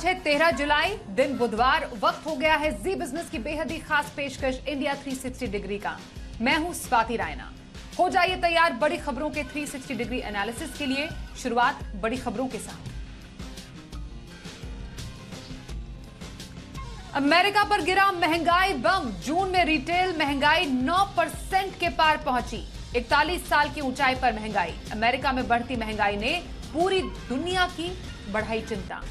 आज है 13 जुलाई, दिन बुधवार। वक्त हो गया है जी बिजनेस की बेहद ही खास पेशकश इंडिया 360 डिग्री का। मैं हूं स्वाति रायना। हो जाइए तैयार बड़ी खबरों के 360 डिग्री एनालिसिस के लिए। शुरुआत बड़ी खबरों के साथ। अमेरिका पर गिरा महंगाई बम। जून में रिटेल महंगाई 9% के पार पहुंची। 41 साल की ऊंचाई पर महंगाई। अमेरिका में बढ़ती महंगाई ने पूरी दुनिया की बढ़ाई चिंता।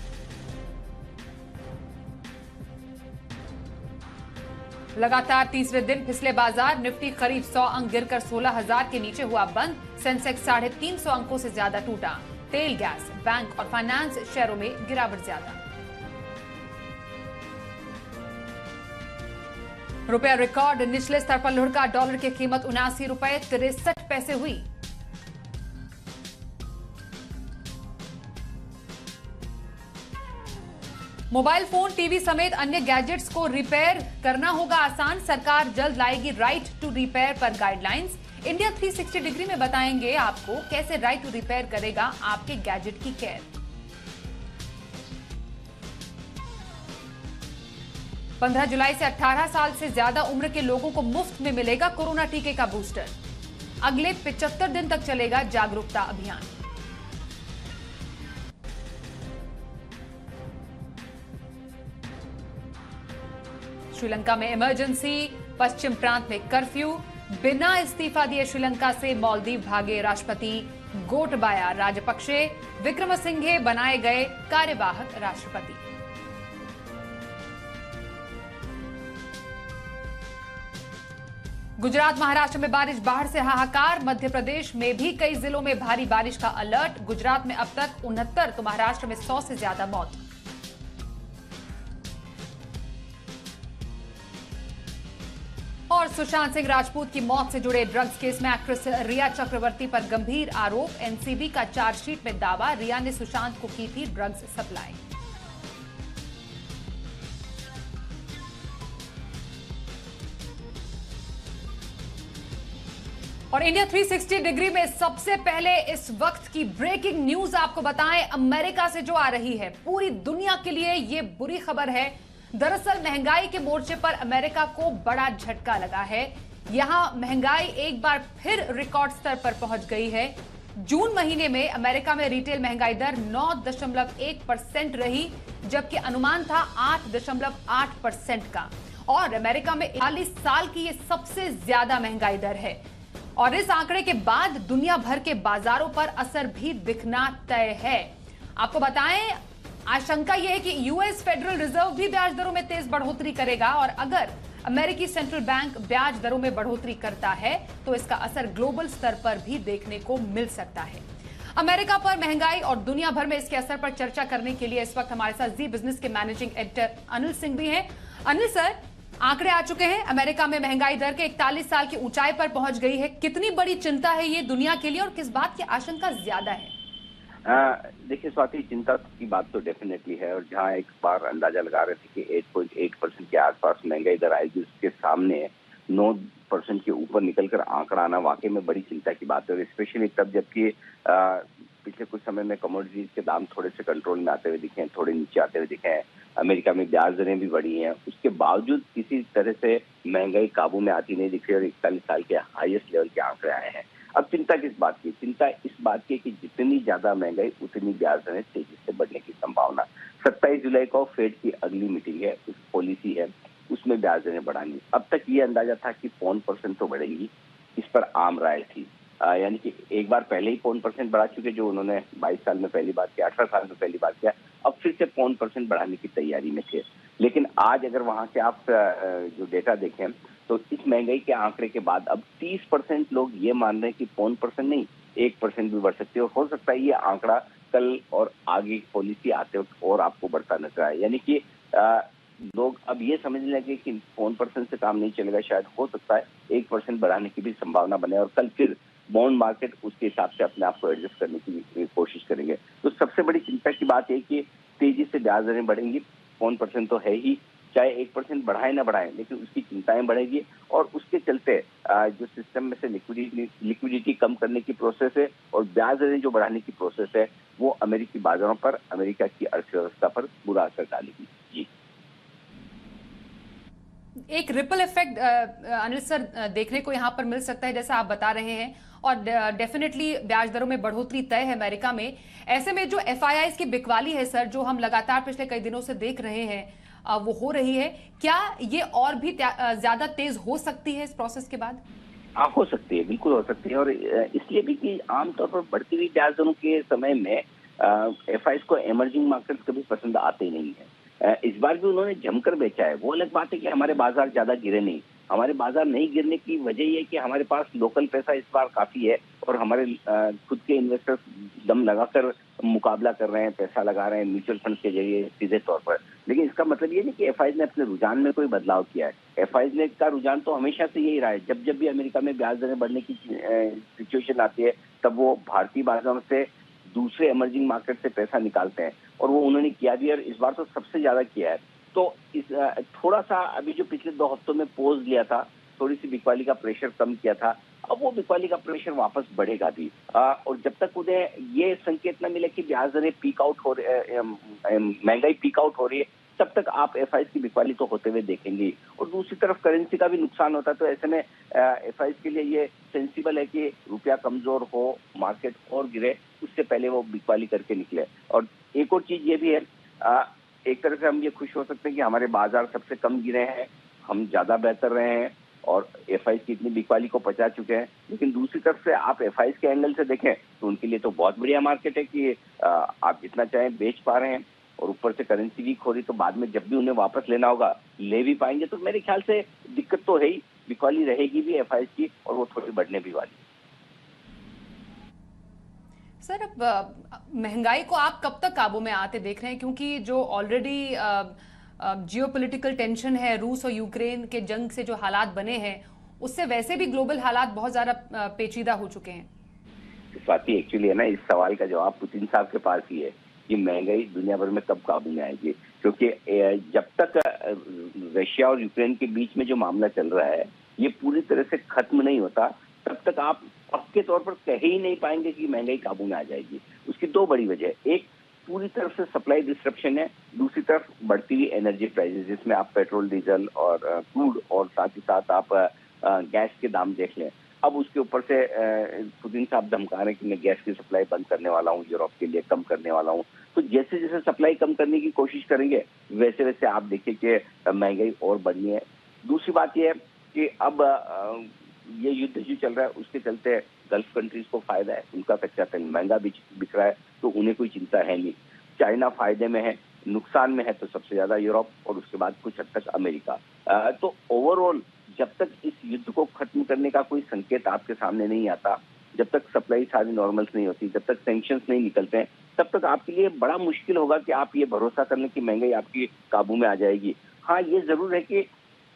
लगातार तीसरे दिन फिसले बाजार। निफ्टी करीब 100 अंक गिरकर 16,000 के नीचे हुआ बंद। सेंसेक्स 350 अंकों से ज्यादा टूटा। तेल, गैस, बैंक और फाइनेंस शेयरों में गिरावट ज्यादा। रुपया रिकॉर्ड निचले स्तर पर लुढ़का। डॉलर की कीमत 79 रुपए 63 पैसे हुई। मोबाइल फोन, टीवी समेत अन्य गैजेट्स को रिपेयर करना होगा आसान। सरकार जल्द लाएगी राइट टू रिपेयर पर गाइडलाइंस। इंडिया 360 डिग्री में बताएंगे आपको कैसे राइट टू रिपेयर करेगा आपके गैजेट की केयर। 15 जुलाई से 18 साल से ज्यादा उम्र के लोगों को मुफ्त में मिलेगा कोरोना टीके का बूस्टर। अगले 75 दिन तक चलेगा जागरूकता अभियान। श्रीलंका में इमरजेंसी, पश्चिम प्रांत में कर्फ्यू। बिना इस्तीफा दिए श्रीलंका से मालदीव भागे राष्ट्रपति गोटबाया राजपक्षे। विक्रमसिंघे बनाए गए कार्यवाहक राष्ट्रपति। गुजरात, महाराष्ट्र में बारिश, बाढ़ से हाहाकार। मध्य प्रदेश में भी कई जिलों में भारी बारिश का अलर्ट। गुजरात में अब तक 69 तो महाराष्ट्र में 100 से ज्यादा मौत। और सुशांत सिंह राजपूत की मौत से जुड़े ड्रग्स केस में एक्ट्रेस रिया चक्रवर्ती पर गंभीर आरोप। एनसीबी का चार्जशीट में दावा, रिया ने सुशांत को की थी ड्रग्स सप्लाई। और इंडिया 360 डिग्री में सबसे पहले इस वक्त की ब्रेकिंग न्यूज आपको बताएं। अमेरिका से जो आ रही है, पूरी दुनिया के लिए ये बुरी खबर है। दरअसल महंगाई के मोर्चे पर अमेरिका को बड़ा झटका लगा है। यहां महंगाई एक बार फिर रिकॉर्ड स्तर पर पहुंच गई है। जून महीने में अमेरिका में रिटेल महंगाई दर 9.1% रही, जबकि अनुमान था 8.8% का। और अमेरिका में 41 साल की ये सबसे ज्यादा महंगाई दर है। और इस आंकड़े के बाद दुनिया भर के बाजारों पर असर भी दिखना तय है। आपको बताएं, आशंका यह है कि यूएस फेडरल रिजर्व भी ब्याज दरों में तेज बढ़ोतरी करेगा। और अगर अमेरिकी सेंट्रल बैंक ब्याज दरों में बढ़ोतरी करता है तो इसका असर ग्लोबल स्तर पर भी देखने को मिल सकता है। अमेरिका पर महंगाई और दुनिया भर में इसके असर पर चर्चा करने के लिए इस वक्त हमारे साथ जी बिजनेस के मैनेजिंग एडिटर अनिल सिंह भी हैं। अनिल सर, आंकड़े आ चुके हैं। अमेरिका में महंगाई दर के 41 साल की ऊंचाई पर पहुंच गई है। कितनी बड़ी चिंता है ये दुनिया के लिए और किस बात की आशंका ज्यादा है? देखिए स्वाति, चिंता की बात तो डेफिनेटली है। और जहां एक बार अंदाजा लगा रहे थे कि 8.8% के आसपास महंगाई दर आएगी, उसके सामने 9% के ऊपर निकलकर आंकड़ा आना वाकई में बड़ी चिंता की बात है। और स्पेशली तब जबकि पिछले कुछ समय में कमोडिटीज के दाम थोड़े से कंट्रोल में आते हुए दिखे हैं, थोड़े नीचे आते हुए दिखे हैं। अमेरिका में ब्याज दरें भी बढ़ी हैं, उसके बावजूद किसी तरह से महंगाई काबू में आती नहीं दिख रही और 41 साल के हाईएस्ट लेवल के आंकड़े आए हैं। अब चिंता किस बात की? चिंता इस बात की कि जितनी ज्यादा महंगाई उतनी ब्याज दरें तेजी से बढ़ने की संभावना। 27 जुलाई को फेड की अगली मीटिंग है, उस पॉलिसी है, उसमें ब्याज दरें बढ़ानी। अब तक ये अंदाजा था कि 0.5% तो बढ़ेगी, इस पर आम राय थी। यानी कि एक बार पहले ही 0.5% बढ़ा चुके, जो उन्होंने 22 साल में पहली बार किया, 18 साल में पहली बार किया। अब फिर से 0.5% बढ़ाने की तैयारी में थे। लेकिन आज अगर वहां से आप जो डेटा देखें तो इस महंगाई के आंकड़े के बाद अब 30% लोग ये मान रहे हैं कि 0.5% नहीं, 1% भी बढ़ सकती है। और हो सकता है ये आंकड़ा कल और आगे पॉलिसी आते वक्त और आपको बढ़ता नजर आए। यानी कि लोग अब ये समझने लगे कि 0.5% से काम नहीं चलेगा, शायद हो सकता है 1% बढ़ाने की भी संभावना बने। और कल फिर बॉन्ड मार्केट उसके हिसाब से अपने आप को एडजस्ट करने की कोशिश करेंगे। तो सबसे बड़ी चिंता की बात है कि तेजी से ब्याज दरें बढ़ेंगी, 0.5% तो है ही, चाहे 1% बढ़ाए ना बढ़ाए, लेकिन उसकी चिंताएं बढ़ेगी और उसके चलते जो सिस्टम में से लिक्विडिटी कम करने की प्रोसेस है और ब्याज दरें जो बढ़ाने की प्रोसेस है, वो अमेरिकी बाजारों पर, अमेरिका की अर्थव्यवस्था पर बुरा असर डालेगी। जी, एक रिपल इफेक्ट अनिल सर देखने को यहाँ पर मिल सकता है, जैसा आप बता रहे हैं, और डेफिनेटली ब्याज दरों में बढ़ोतरी तय है अमेरिका में। ऐसे में जो एफआईआई की बिकवाली है सर, जो हम लगातार पिछले कई दिनों से देख रहे हैं, वो हो रही है, क्या ये और भी ज्यादा तेज हो सकती है इस प्रोसेस के बाद? हो सकती है, बिल्कुल हो सकती है। और इसलिए भी कि आमतौर पर बढ़ती हुई ब्याज दरों के समय में एफआईआई को इमर्जिंग मार्केट कभी पसंद आते ही नहीं है। इस बार भी उन्होंने जमकर बेचा है। वो अलग बात है कि हमारे बाजार ज्यादा गिरे नहीं। हमारे बाजार नहीं गिरने की वजह ये है कि हमारे पास लोकल पैसा इस बार काफी है और हमारे खुद के इन्वेस्टर्स दम लगाकर मुकाबला कर रहे हैं, पैसा लगा रहे हैं म्यूचुअल फंड के जरिए सीधे तौर पर। लेकिन इसका मतलब ये नहीं कि एफआईआई ने अपने रुझान में कोई बदलाव किया है। एफआईआई ने का रुझान तो हमेशा से यही रहा है। जब जब भी अमेरिका में ब्याज दरें बढ़ने की सिचुएशन आती है, तब वो भारतीय बाजारों से दूसरे इमर्जिंग मार्केट से पैसा निकालते हैं और वो उन्होंने किया भी, और इस बार तो सबसे ज्यादा किया है। तो इस थोड़ा सा अभी जो पिछले 2 हफ्तों में पोज लिया था, थोड़ी सी बिकवाली का प्रेशर कम किया था, अब वो बिकवाली का प्रेशर वापस बढ़ेगा भी। और जब तक उन्हें ये संकेत न मिले कि ब्याज दरें पीक आउट हो रहे, महंगाई पीक आउट हो रही है, तब तक आप एफआईआई की बिकवाली तो होते हुए देखेंगे। और दूसरी तरफ करेंसी का भी नुकसान होता है। तो ऐसे में एफआईआई के लिए ये सेंसिबल है कि रुपया कमजोर हो, मार्केट और गिरे, उससे पहले वो बिकवाली करके निकले। और एक और चीज ये भी है, एक तरह से हम ये खुश हो सकते हैं कि हमारे बाजार सबसे कम गिरे हैं, हम ज्यादा बेहतर रहे हैं और एफआईआई की इतनी बिकवाली को पचा चुके हैं। लेकिन दूसरी तरफ से आप एफआईआई के एंगल से देखें तो उनके लिए तो बहुत बढ़िया मार्केट है कि आप जितना चाहें बेच पा रहे हैं और ऊपर से करेंसी वीक हो रही, तो बाद में जब भी उन्हें वापस लेना होगा ले भी पाएंगे। तो मेरे ख्याल से दिक्कत तो है ही, बिकवाली रहेगी भी एफआईआई की और वो थोड़ी बढ़ने भी वाली। सर, अब महंगाई को आप कब तक काबू में आते देख रहे हैं? क्योंकि जो ऑलरेडी जियोपॉलिटिकल टेंशन है, रूस और यूक्रेन के जंग से जो हालात बने हैं, उससे वैसे भी ग्लोबल हालात बहुत ज्यादा पेचीदा हो चुके हैं। स्वाति, एक्चुअली है ना, इस सवाल का जवाब पुतिन साहब के पास ही है कि महंगाई दुनिया भर में कब काबू में आएगी। क्योंकि जब तक रशिया और यूक्रेन के बीच में जो मामला चल रहा है ये पूरी तरह से खत्म नहीं होता, तब तक आप पक्के तौर पर कह ही नहीं पाएंगे कि महंगाई काबू में आ जाएगी। उसकी 2 बड़ी वजह, एक पूरी तरफ से सप्लाई डिस्ट्रप्शन है, दूसरी तरफ बढ़ती हुई एनर्जी प्राइसेस, जिसमें आप पेट्रोल, डीजल और क्रूड और साथ ही साथ आप गैस के दाम देख लें। अब उसके ऊपर से पुतिन साहब धमका रहे हैं कि मैं गैस की सप्लाई बंद करने वाला हूँ, यूरोप के लिए कम करने वाला हूँ। तो जैसे जैसे सप्लाई कम करने की कोशिश करेंगे वैसे वैसे आप देखिए कि महंगाई और बढ़नी है। दूसरी बात यह है कि अब ये युद्ध जो चल रहा है उसके चलते गल्फ कंट्रीज को फायदा है, उनका कच्चा तेल महंगा बिक रहा है तो उन्हें कोई चिंता है नहीं। चाइना फायदे में है, नुकसान में है तो सबसे ज्यादा यूरोप और उसके बाद कुछ हद तक अमेरिका। तो ओवरऑल जब तक इस युद्ध को खत्म करने का कोई संकेत आपके सामने नहीं आता, जब तक सप्लाई सारी नॉर्मल्स नहीं होती, जब तक सैंक्शंस नहीं निकलते हैं, तब तक आपके लिए बड़ा मुश्किल होगा कि आप ये भरोसा कर लें कि महंगाई आपकी काबू में आ जाएगी। हाँ, ये जरूर है कि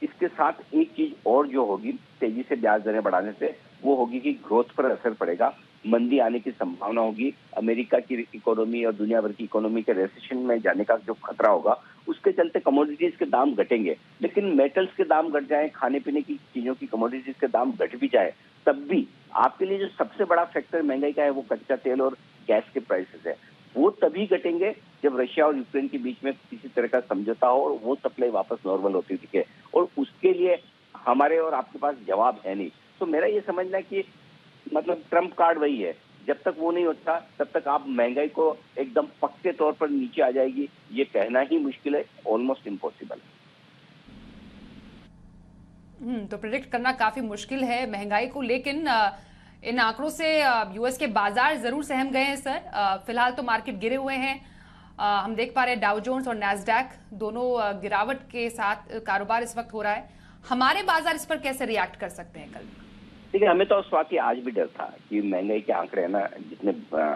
इसके साथ एक चीज और जो होगी तेजी से ब्याज दरें बढ़ाने से, वो होगी कि ग्रोथ पर असर पड़ेगा, मंदी आने की संभावना होगी। अमेरिका की इकोनॉमी और दुनिया भर की इकोनॉमी के रिसेशन में जाने का जो खतरा होगा, उसके चलते कमोडिटीज के दाम घटेंगे। लेकिन मेटल्स के दाम घट जाए, खाने पीने की चीजों की कमोडिटीज के दाम घट भी जाए, तब भी आपके लिए जो सबसे बड़ा फैक्टर महंगाई का है वो कच्चा तेल और गैस के प्राइसेस है। वो तभी घटेंगे जब रशिया और यूक्रेन के बीच में किसी तरह का समझौता हो और वो सप्लाई वापस नॉर्मल होती दिखे, और उसके लिए हमारे और आपके पास जवाब है नहीं। तो मेरा ये समझना है कि मतलब ट्रम्प कार्ड वही है, जब तक वो नहीं होता तब तक आप महंगाई को एकदम पक्के तौर पर नीचे आ जाएगी ये कहना ही मुश्किल है, ऑलमोस्ट इम्पॉसिबल है। तो प्रेडिक्ट करना काफी मुश्किल है महंगाई को, लेकिन इन आंकड़ों से यूएस के बाजार जरूर सहम गए हैं सर। फिलहाल तो मार्केट गिरे हुए हैं। हम देख पा रहे हैं डाउ जोन्स और नैस्डैक दोनों गिरावट के साथ कारोबार इस वक्त हो रहा है। हमारे बाजार इस पर कैसे रिएक्ट कर सकते हैं कल? देखिए, हमें तो स्वाति आज भी डर था कि महंगाई के आंकड़े है ना, जितने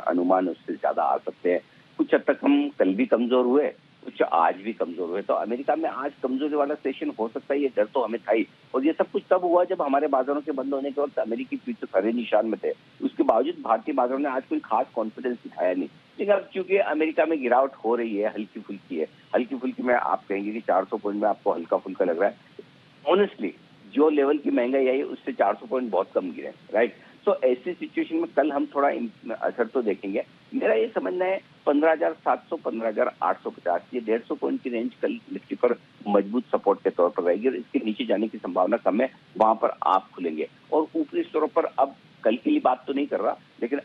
अनुमान उससे ज्यादा आ सकते हैं। कुछ हद तक हम कल भी कमजोर हुए, कुछ आज भी कमजोर हुए, तो अमेरिका में आज कमजोरी वाला सेशन हो सकता है, ये डर तो हमें था ही। और ये सब कुछ तब हुआ जब हमारे बाजारों के बंद होने के वक्त अमेरिकी फ्यूचर खरे निशान में थे। उसके बावजूद भारतीय बाजारों ने आज कोई खास कॉन्फिडेंस दिखाया नहीं। लेकिन अब चूंकि अमेरिका में गिरावट हो रही है, हल्की फुल्की है, हल्की फुल्की में आप कहेंगे कि 400 पॉइंट में आपको हल्का फुल्का लग रहा है। ऑनेस्टली जो लेवल की महंगाई आई उससे 400 पॉइंट बहुत कम गिरे, राइट। तो ऐसी सिचुएशन में कल हम थोड़ा असर तो देखेंगे। मेरा ये समझना है 15,700 15,850 ये 150 पॉइंट की रेंज कल निफ्टी पर मजबूत सपोर्ट के तौर पर रहेगी और इसके नीचे जाने की संभावना कम है, वहां पर आप खुलेंगे। और ऊपरी स्तरों पर अब कल के लिए बात तो नहीं कर रहा, लेकिन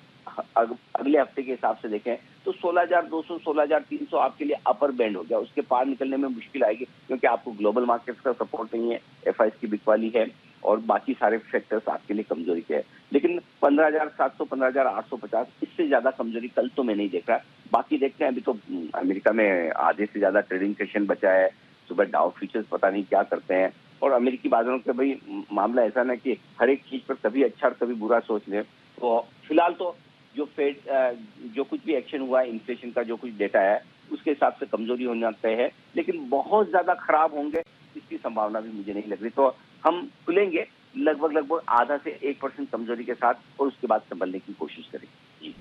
अगले हफ्ते के हिसाब से देखें तो 16,200 16,300 आपके लिए अपर बैंड हो गया। उसके पार निकलने में मुश्किल आएगी क्योंकि आपको ग्लोबल मार्केट्स का सपोर्ट नहीं है, एफआईएस की बिकवाली है और बाकी सारे फैक्टर्स आपके लिए कमजोरी के हैं। लेकिन 15,700 15,850 इससे ज्यादा कमजोरी कल तो मैं नहीं देख रहा। बाकी देखते हैं, अभी तो अमेरिका में आधे से ज्यादा ट्रेडिंग सेशन बचा है। सुबह डाउ फ्यूचर्स पता नहीं क्या करते हैं और अमेरिकी बाजारों का भाई मामला ऐसा ना कि हर एक चीज पर कभी अच्छा और कभी बुरा सोच ले। तो फिलहाल तो जो फेड जो कुछ भी एक्शन हुआ है, इन्फ्लेशन का जो कुछ डेटा है उसके हिसाब से कमजोरी होना तय है, लेकिन बहुत ज्यादा खराब होंगे इसकी संभावना भी मुझे नहीं लग रही। तो हम खुलेंगे लगभग आधा से 1% कमजोरी के साथ और उसके बाद संभलने की कोशिश करेंगे। जी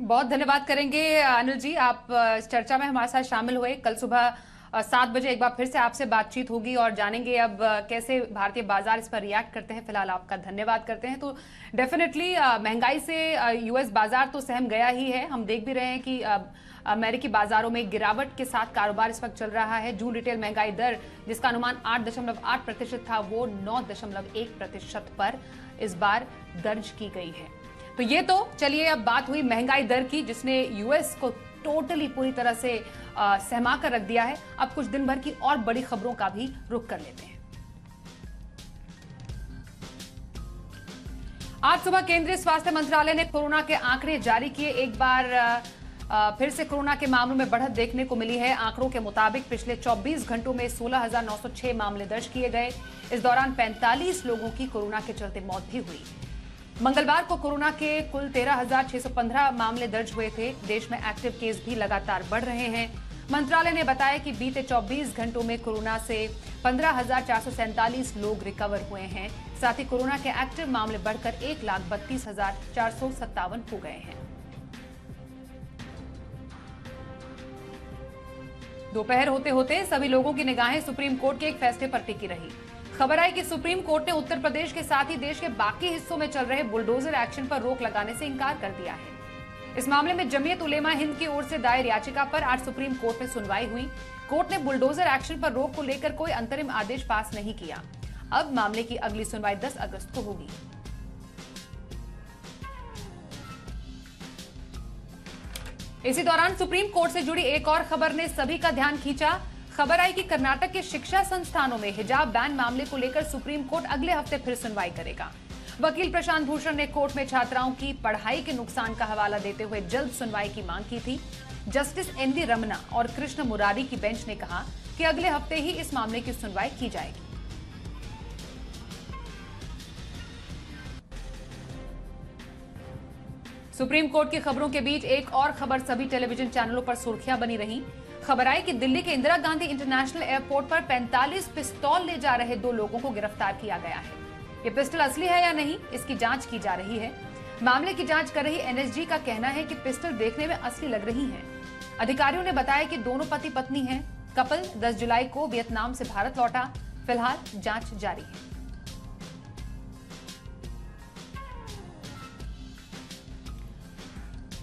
बहुत धन्यवाद करेंगे अनिल जी, आप इस चर्चा में हमारे साथ शामिल हुए। कल सुबह 7 बजे एक बार फिर से आपसे बातचीत होगी और जानेंगे अब कैसे भारतीय बाजार इस पर रिएक्ट करते हैं। फिलहाल आपका धन्यवाद करते हैं। तो डेफिनेटली महंगाई से यूएस बाजार तो सहम गया ही है। हम देख भी रहे हैं कि अमेरिकी बाजारों में गिरावट के साथ कारोबार इस वक्त चल रहा है। जून रिटेल महंगाई दर जिसका अनुमान 8.8% था वो 9.1% पर इस बार दर्ज की गई है। तो ये तो चलिए अब बात हुई महंगाई दर की जिसने यूएस को टोटली पूरी तरह से सहमा कर रख दिया है। अब कुछ दिन भर की और बड़ी खबरों का भी रुख कर लेते हैं। आज सुबह केंद्रीय स्वास्थ्य मंत्रालय ने कोरोना के आंकड़े जारी किए। एक बार फिर से कोरोना के मामलों में बढ़त देखने को मिली है। आंकड़ों के मुताबिक पिछले 24 घंटों में 16,906 मामले दर्ज किए गए। इस दौरान 45 लोगों की कोरोना के चलते मौत भी हुई। मंगलवार को कोरोना के कुल 13,615 मामले दर्ज हुए थे। देश में एक्टिव केस भी लगातार बढ़ रहे हैं। मंत्रालय ने बताया कि बीते 24 घंटों में कोरोना से 15,447 लोग रिकवर हुए हैं। साथ ही कोरोना के एक्टिव मामले बढ़कर 1,32,457 हो गए हैं। दोपहर होते होते सभी लोगों की निगाहें सुप्रीम कोर्ट के एक फैसले पर टिकी रही। खबर आई कि सुप्रीम कोर्ट ने उत्तर प्रदेश के साथ ही देश के बाकी हिस्सों में चल रहे बुलडोजर एक्शन पर रोक लगाने से इंकार कर दिया है। इस मामले में जमीयत उलेमा हिंद की ओर से दायर याचिका पर आज सुप्रीम कोर्ट में सुनवाई हुई। कोर्ट ने बुलडोजर एक्शन पर रोक को लेकर कोई अंतरिम आदेश पास नहीं किया। अब मामले की अगली सुनवाई 10 अगस्त को होगी। इसी दौरान सुप्रीम कोर्ट से जुड़ी एक और खबर ने सभी का ध्यान खींचा। खबर आई कि कर्नाटक के शिक्षा संस्थानों में हिजाब बैन मामले को लेकर सुप्रीम कोर्ट अगले हफ्ते फिर सुनवाई करेगा। वकील प्रशांत भूषण ने कोर्ट में छात्राओं की पढ़ाई के नुकसान का हवाला देते हुए जल्द सुनवाई की मांग की थी। जस्टिस एनवी रमना और कृष्ण मुरारी की बेंच ने कहा कि अगले हफ्ते ही इस मामले की सुनवाई की जाएगी। सुप्रीम कोर्ट की खबरों के बीच एक और खबर सभी टेलीविजन चैनलों पर सुर्खियां बनी रही। खबर आई कि दिल्ली के इंदिरा गांधी इंटरनेशनल एयरपोर्ट पर 45 पिस्तौल ले जा रहे 2 लोगों को गिरफ्तार किया गया है। ये पिस्टल असली है या नहीं, इसकी जांच की जा रही है। मामले की जांच कर रही एनएसजी का कहना है कि पिस्टल देखने में असली लग रही है। अधिकारियों ने बताया कि दोनों पति पत्नी हैं। कपल 10 जुलाई को वियतनाम से भारत लौटा। फिलहाल जांच जारी है।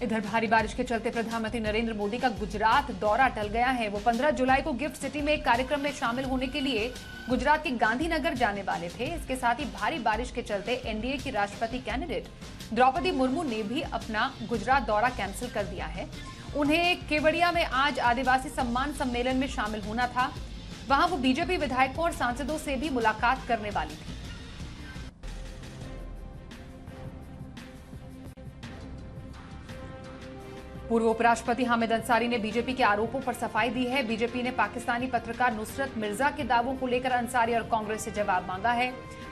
इधर भारी बारिश के चलते प्रधानमंत्री नरेंद्र मोदी का गुजरात दौरा टल गया है। वो 15 जुलाई को गिफ्ट सिटी में एक कार्यक्रम में शामिल होने के लिए गुजरात के गांधीनगर जाने वाले थे। इसके साथ ही भारी बारिश के चलते एनडीए की राष्ट्रपति कैंडिडेट द्रौपदी मुर्मू ने भी अपना गुजरात दौरा कैंसिल कर दिया है। उन्हें केवड़िया में आज आदिवासी सम्मान सम्मेलन में शामिल होना था। वहां वो बीजेपी विधायकों और सांसदों से भी मुलाकात करने वाली थी। पूर्व उपराष्ट्रपति हामिद अंसारी ने बीजेपी के आरोपों पर सफाई दी है। बीजेपी ने पाकिस्तानी पत्रकार नुसरत मिर्जा के दावों को लेकर अंसारी और कांग्रेस से जवाब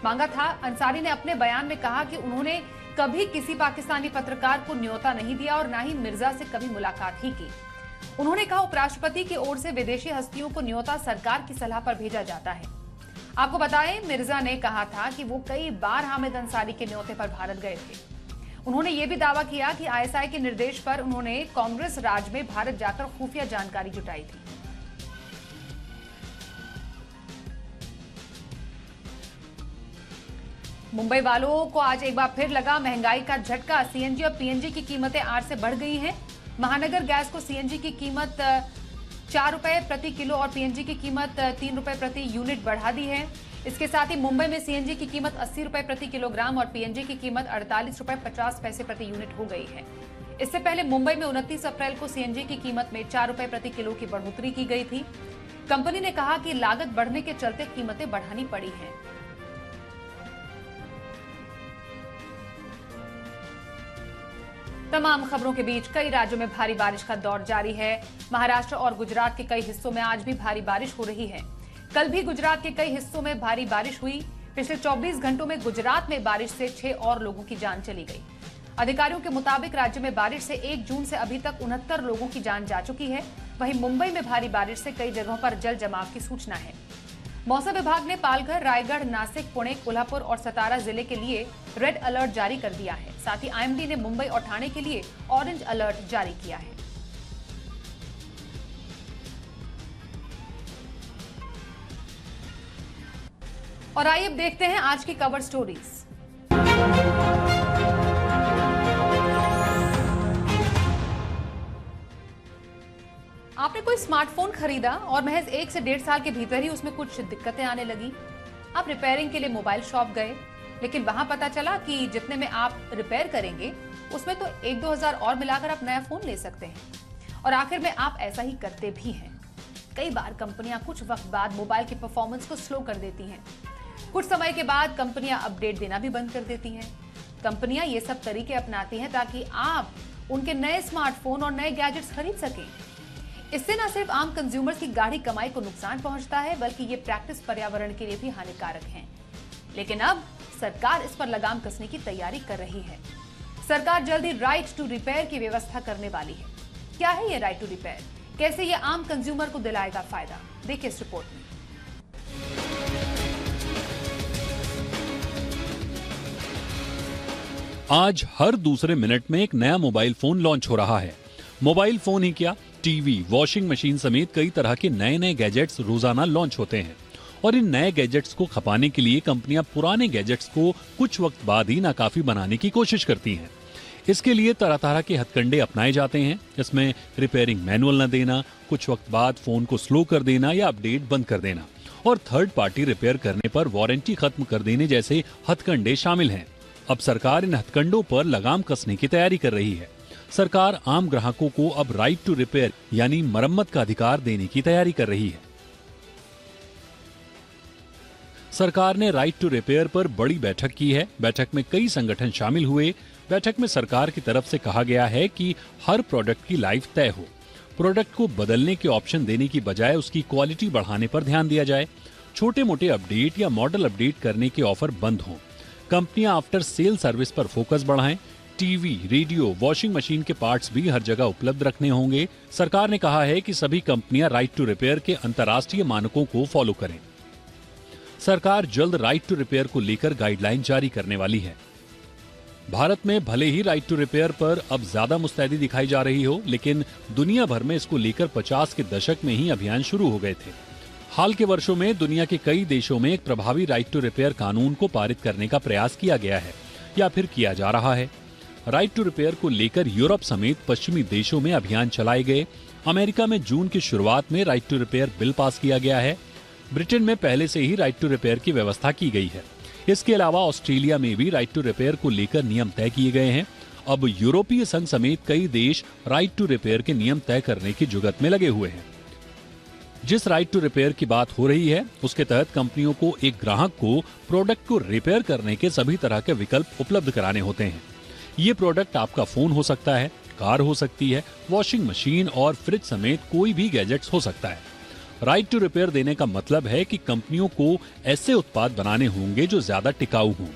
मांगा था। अंसारी ने अपने बयान में कहा कि उन्होंने कभी किसी पाकिस्तानी पत्रकार को न्योता नहीं दिया और न ही मिर्जा से कभी मुलाकात ही की। उन्होंने कहा उपराष्ट्रपति की ओर से विदेशी हस्तियों को न्योता सरकार की सलाह पर भेजा जाता है। आपको बताएं, मिर्जा ने कहा था कि वो कई बार हामिद अंसारी के न्योते पर भारत गए थे। उन्होंने ये भी दावा किया कि आईएसआई के निर्देश पर उन्होंने कांग्रेस राज में भारत जाकर खुफिया जानकारी जुटाई थी। मुंबई वालों को आज एक बार फिर लगा महंगाई का झटका। सीएनजी और पीएनजी की कीमतें 8 से बढ़ गई हैं। महानगर गैस को सीएनजी की कीमत 4 रुपए प्रति किलो और पीएनजी की कीमत 3 रुपए प्रति यूनिट बढ़ा दी है। इसके साथ ही मुंबई में सीएनजी की कीमत 80 रुपए प्रति किलोग्राम और पीएनजी की कीमत 48 रुपए 50 पैसे प्रति यूनिट हो गई है। इससे पहले मुंबई में 29 अप्रैल को सीएनजी की कीमत में 4 रुपए प्रति किलो की बढ़ोतरी की गई थी। कंपनी ने कहा कि लागत बढ़ने के चलते कीमतें बढ़ानी पड़ी हैं। तमाम खबरों के बीच कई राज्यों में भारी बारिश का दौर जारी है। महाराष्ट्र और गुजरात के कई हिस्सों में आज भी भारी बारिश हो रही है। कल भी गुजरात के कई हिस्सों में भारी बारिश हुई। पिछले 24 घंटों में गुजरात में बारिश से 6 और लोगों की जान चली गई। अधिकारियों के मुताबिक राज्य में बारिश से 1 जून से अभी तक 69 लोगों की जान जा चुकी है। वहीं मुंबई में भारी बारिश से कई जगहों पर जल जमाव की सूचना है। मौसम विभाग ने पालघर, रायगढ़, नासिक, पुणे, कोल्हापुर और सतारा जिले के लिए रेड अलर्ट जारी कर दिया है। साथ ही आईएमडी ने मुंबई और ठाणे के लिए ऑरेंज अलर्ट जारी किया है। और आइए अब देखते हैं आज की कवर स्टोरीज। आपने कोई स्मार्टफोन खरीदा और महज 1 से 1.5 साल के भीतर ही उसमें कुछ दिक्कतें आने लगी। आप रिपेयरिंग के लिए मोबाइल शॉप गए, लेकिन वहां पता चला कि जितने में आप रिपेयर करेंगे उसमें तो 1-2 हजार और मिलाकर आप नया फोन ले सकते हैं। और आखिर में आप ऐसा ही करते भी हैं। कई बार कंपनियां कुछ वक्त बाद मोबाइल की परफॉर्मेंस को स्लो कर देती हैं। कुछ समय के बाद कंपनियां अपडेट देना भी बंद कर देती हैं। कंपनियां ये सब तरीके अपनाती हैं ताकि आप उनके नए स्मार्टफोन और नए गैजेट्स खरीद सकें। इससे न सिर्फ आम कंज्यूमर्स की गाढ़ी कमाई को नुकसान पहुंचता है, बल्कि ये प्रैक्टिस पर्यावरण के लिए भी हानिकारक है। लेकिन अब सरकार इस पर लगाम कसने की तैयारी कर रही है। सरकार जल्दी राइट टू रिपेयर की व्यवस्था करने वाली है। क्या है ये राइट टू रिपेयर? कैसे ये आम कंज्यूमर को दिलाएगा फायदा? देखिए इस रिपोर्ट में। आज हर दूसरे मिनट में एक नया मोबाइल फोन लॉन्च हो रहा है। मोबाइल फोन ही क्या, टीवी, वॉशिंग मशीन समेत कई तरह के नए नए गैजेट्स रोजाना लॉन्च होते हैं। और इन नए गैजेट्स को खपाने के लिए कंपनियां पुराने गैजेट्स को कुछ वक्त बाद ही नाकाफी बनाने की कोशिश करती हैं। इसके लिए तरह तरह के हथकंडे अपनाए जाते हैं। इसमें रिपेयरिंग मैनुअल न देना, कुछ वक्त बाद फोन को स्लो कर देना या अपडेट बंद कर देना और थर्ड पार्टी रिपेयर करने पर वारंटी खत्म कर देने जैसे हथकंडे शामिल हैं। अब सरकार इन हथकंडों पर लगाम कसने की तैयारी कर रही है। सरकार आम ग्राहकों को अब राइट टू रिपेयर यानी मरम्मत का अधिकार देने की तैयारी कर रही है। सरकार ने राइट टू रिपेयर पर बड़ी बैठक की है। बैठक में कई संगठन शामिल हुए। बैठक में सरकार की तरफ से कहा गया है कि हर प्रोडक्ट की लाइफ तय हो। प्रोडक्ट को बदलने के ऑप्शन देने की बजाय उसकी क्वालिटी बढ़ाने पर ध्यान दिया जाए। छोटे मोटे अपडेट या मॉडल अपडेट करने के ऑफर बंद हों। कंपनियां आफ्टर सेल सर्विस पर फोकस बढ़ाएं। टीवी, रेडियो, वॉशिंग मशीन के पार्ट्स भी हर जगह उपलब्ध रखने होंगे। सरकार ने कहा है कि सभी कंपनियां राइट टू रिपेयर के अंतर्राष्ट्रीय मानकों को फॉलो करें। सरकार जल्द राइट टू रिपेयर को लेकर गाइडलाइन जारी करने वाली है। भारत में भले ही राइट टू रिपेयर पर अब ज्यादा मुस्तैदी दिखाई जा रही हो, लेकिन दुनिया भर में इसको लेकर 50 के दशक में ही अभियान शुरू हो गए थे। हाल के वर्षों में दुनिया के कई देशों में एक प्रभावी राइट टू रिपेयर कानून को पारित करने का प्रयास किया गया है या फिर किया जा रहा है। राइट टू रिपेयर को लेकर यूरोप समेत पश्चिमी देशों में अभियान चलाए गए। अमेरिका में जून की शुरुआत में right to repair bill pass किया गया है। ब्रिटेन में पहले से ही राइट टू रिपेयर की व्यवस्था की गई है। इसके अलावा ऑस्ट्रेलिया में भी राइट टू रिपेयर को लेकर नियम तय किए गए हैं। अब यूरोपीय संघ समेत कई देश राइट टू रिपेयर के नियम तय करने की जुगत में लगे हुए हैं। जिस राइट टू रिपेयर की बात हो रही है, उसके तहत कंपनियों को एक ग्राहक को प्रोडक्ट को रिपेयर करने के सभी तरह के विकल्प उपलब्ध कराने होते हैं। ये प्रोडक्ट आपका फोन हो सकता है, कार हो सकती है, वॉशिंग मशीन और फ्रिज समेत कोई भी गैजेट्स हो सकता है। राइट टू रिपेयर देने का मतलब है कि कंपनियों को ऐसे उत्पाद बनाने होंगे जो ज्यादा टिकाऊ हों।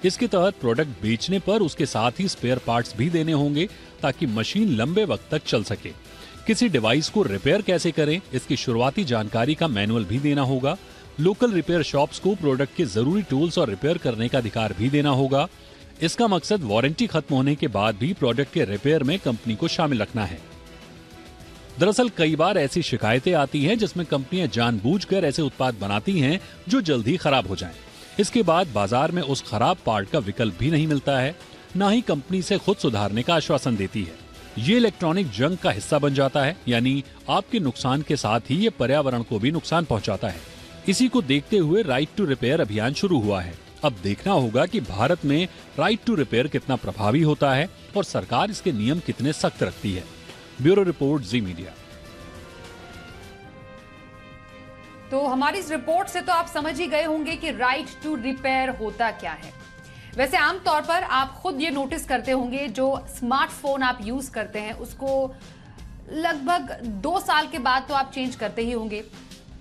इसके तहत प्रोडक्ट बेचने पर उसके साथ ही स्पेयर पार्ट्स भी देने होंगे ताकि मशीन लंबे वक्त तक चल सके। किसी डिवाइस को रिपेयर कैसे करें, इसकी शुरुआती जानकारी का मैनुअल भी देना होगा। लोकल रिपेयर शॉप्स को प्रोडक्ट के जरूरी टूल्स और रिपेयर करने का अधिकार भी देना होगा। इसका मकसद वारंटी खत्म होने के बाद भी प्रोडक्ट के रिपेयर में कंपनी को शामिल रखना है। दरअसल कई बार ऐसी शिकायतें आती हैं जिसमें कंपनियां जानबूझकर ऐसे उत्पाद बनाती हैं जो जल्दी खराब हो जाएं। इसके बाद बाजार में उस खराब पार्ट का विकल्प भी नहीं मिलता है, ना ही कंपनी से खुद सुधारने का आश्वासन देती है। ये इलेक्ट्रॉनिक जंग का हिस्सा बन जाता है, यानी आपके नुकसान के साथ ही ये पर्यावरण को भी नुकसान पहुंचाता है। इसी को देखते हुए राइट टू रिपेयर अभियान शुरू हुआ है। अब देखना होगा कि भारत में राइट टू रिपेयर कितना प्रभावी होता है और सरकार इसके नियम कितने सख्त रखती है। ब्यूरो रिपोर्ट, जी मीडिया। तो हमारी इस रिपोर्ट से तो आप समझ ही गए होंगे कि राइट टू रिपेयर होता क्या है। वैसे आमतौर पर आप खुद ये नोटिस करते होंगे, जो स्मार्टफोन आप यूज करते हैं उसको लगभग 2 साल के बाद तो आप चेंज करते ही होंगे।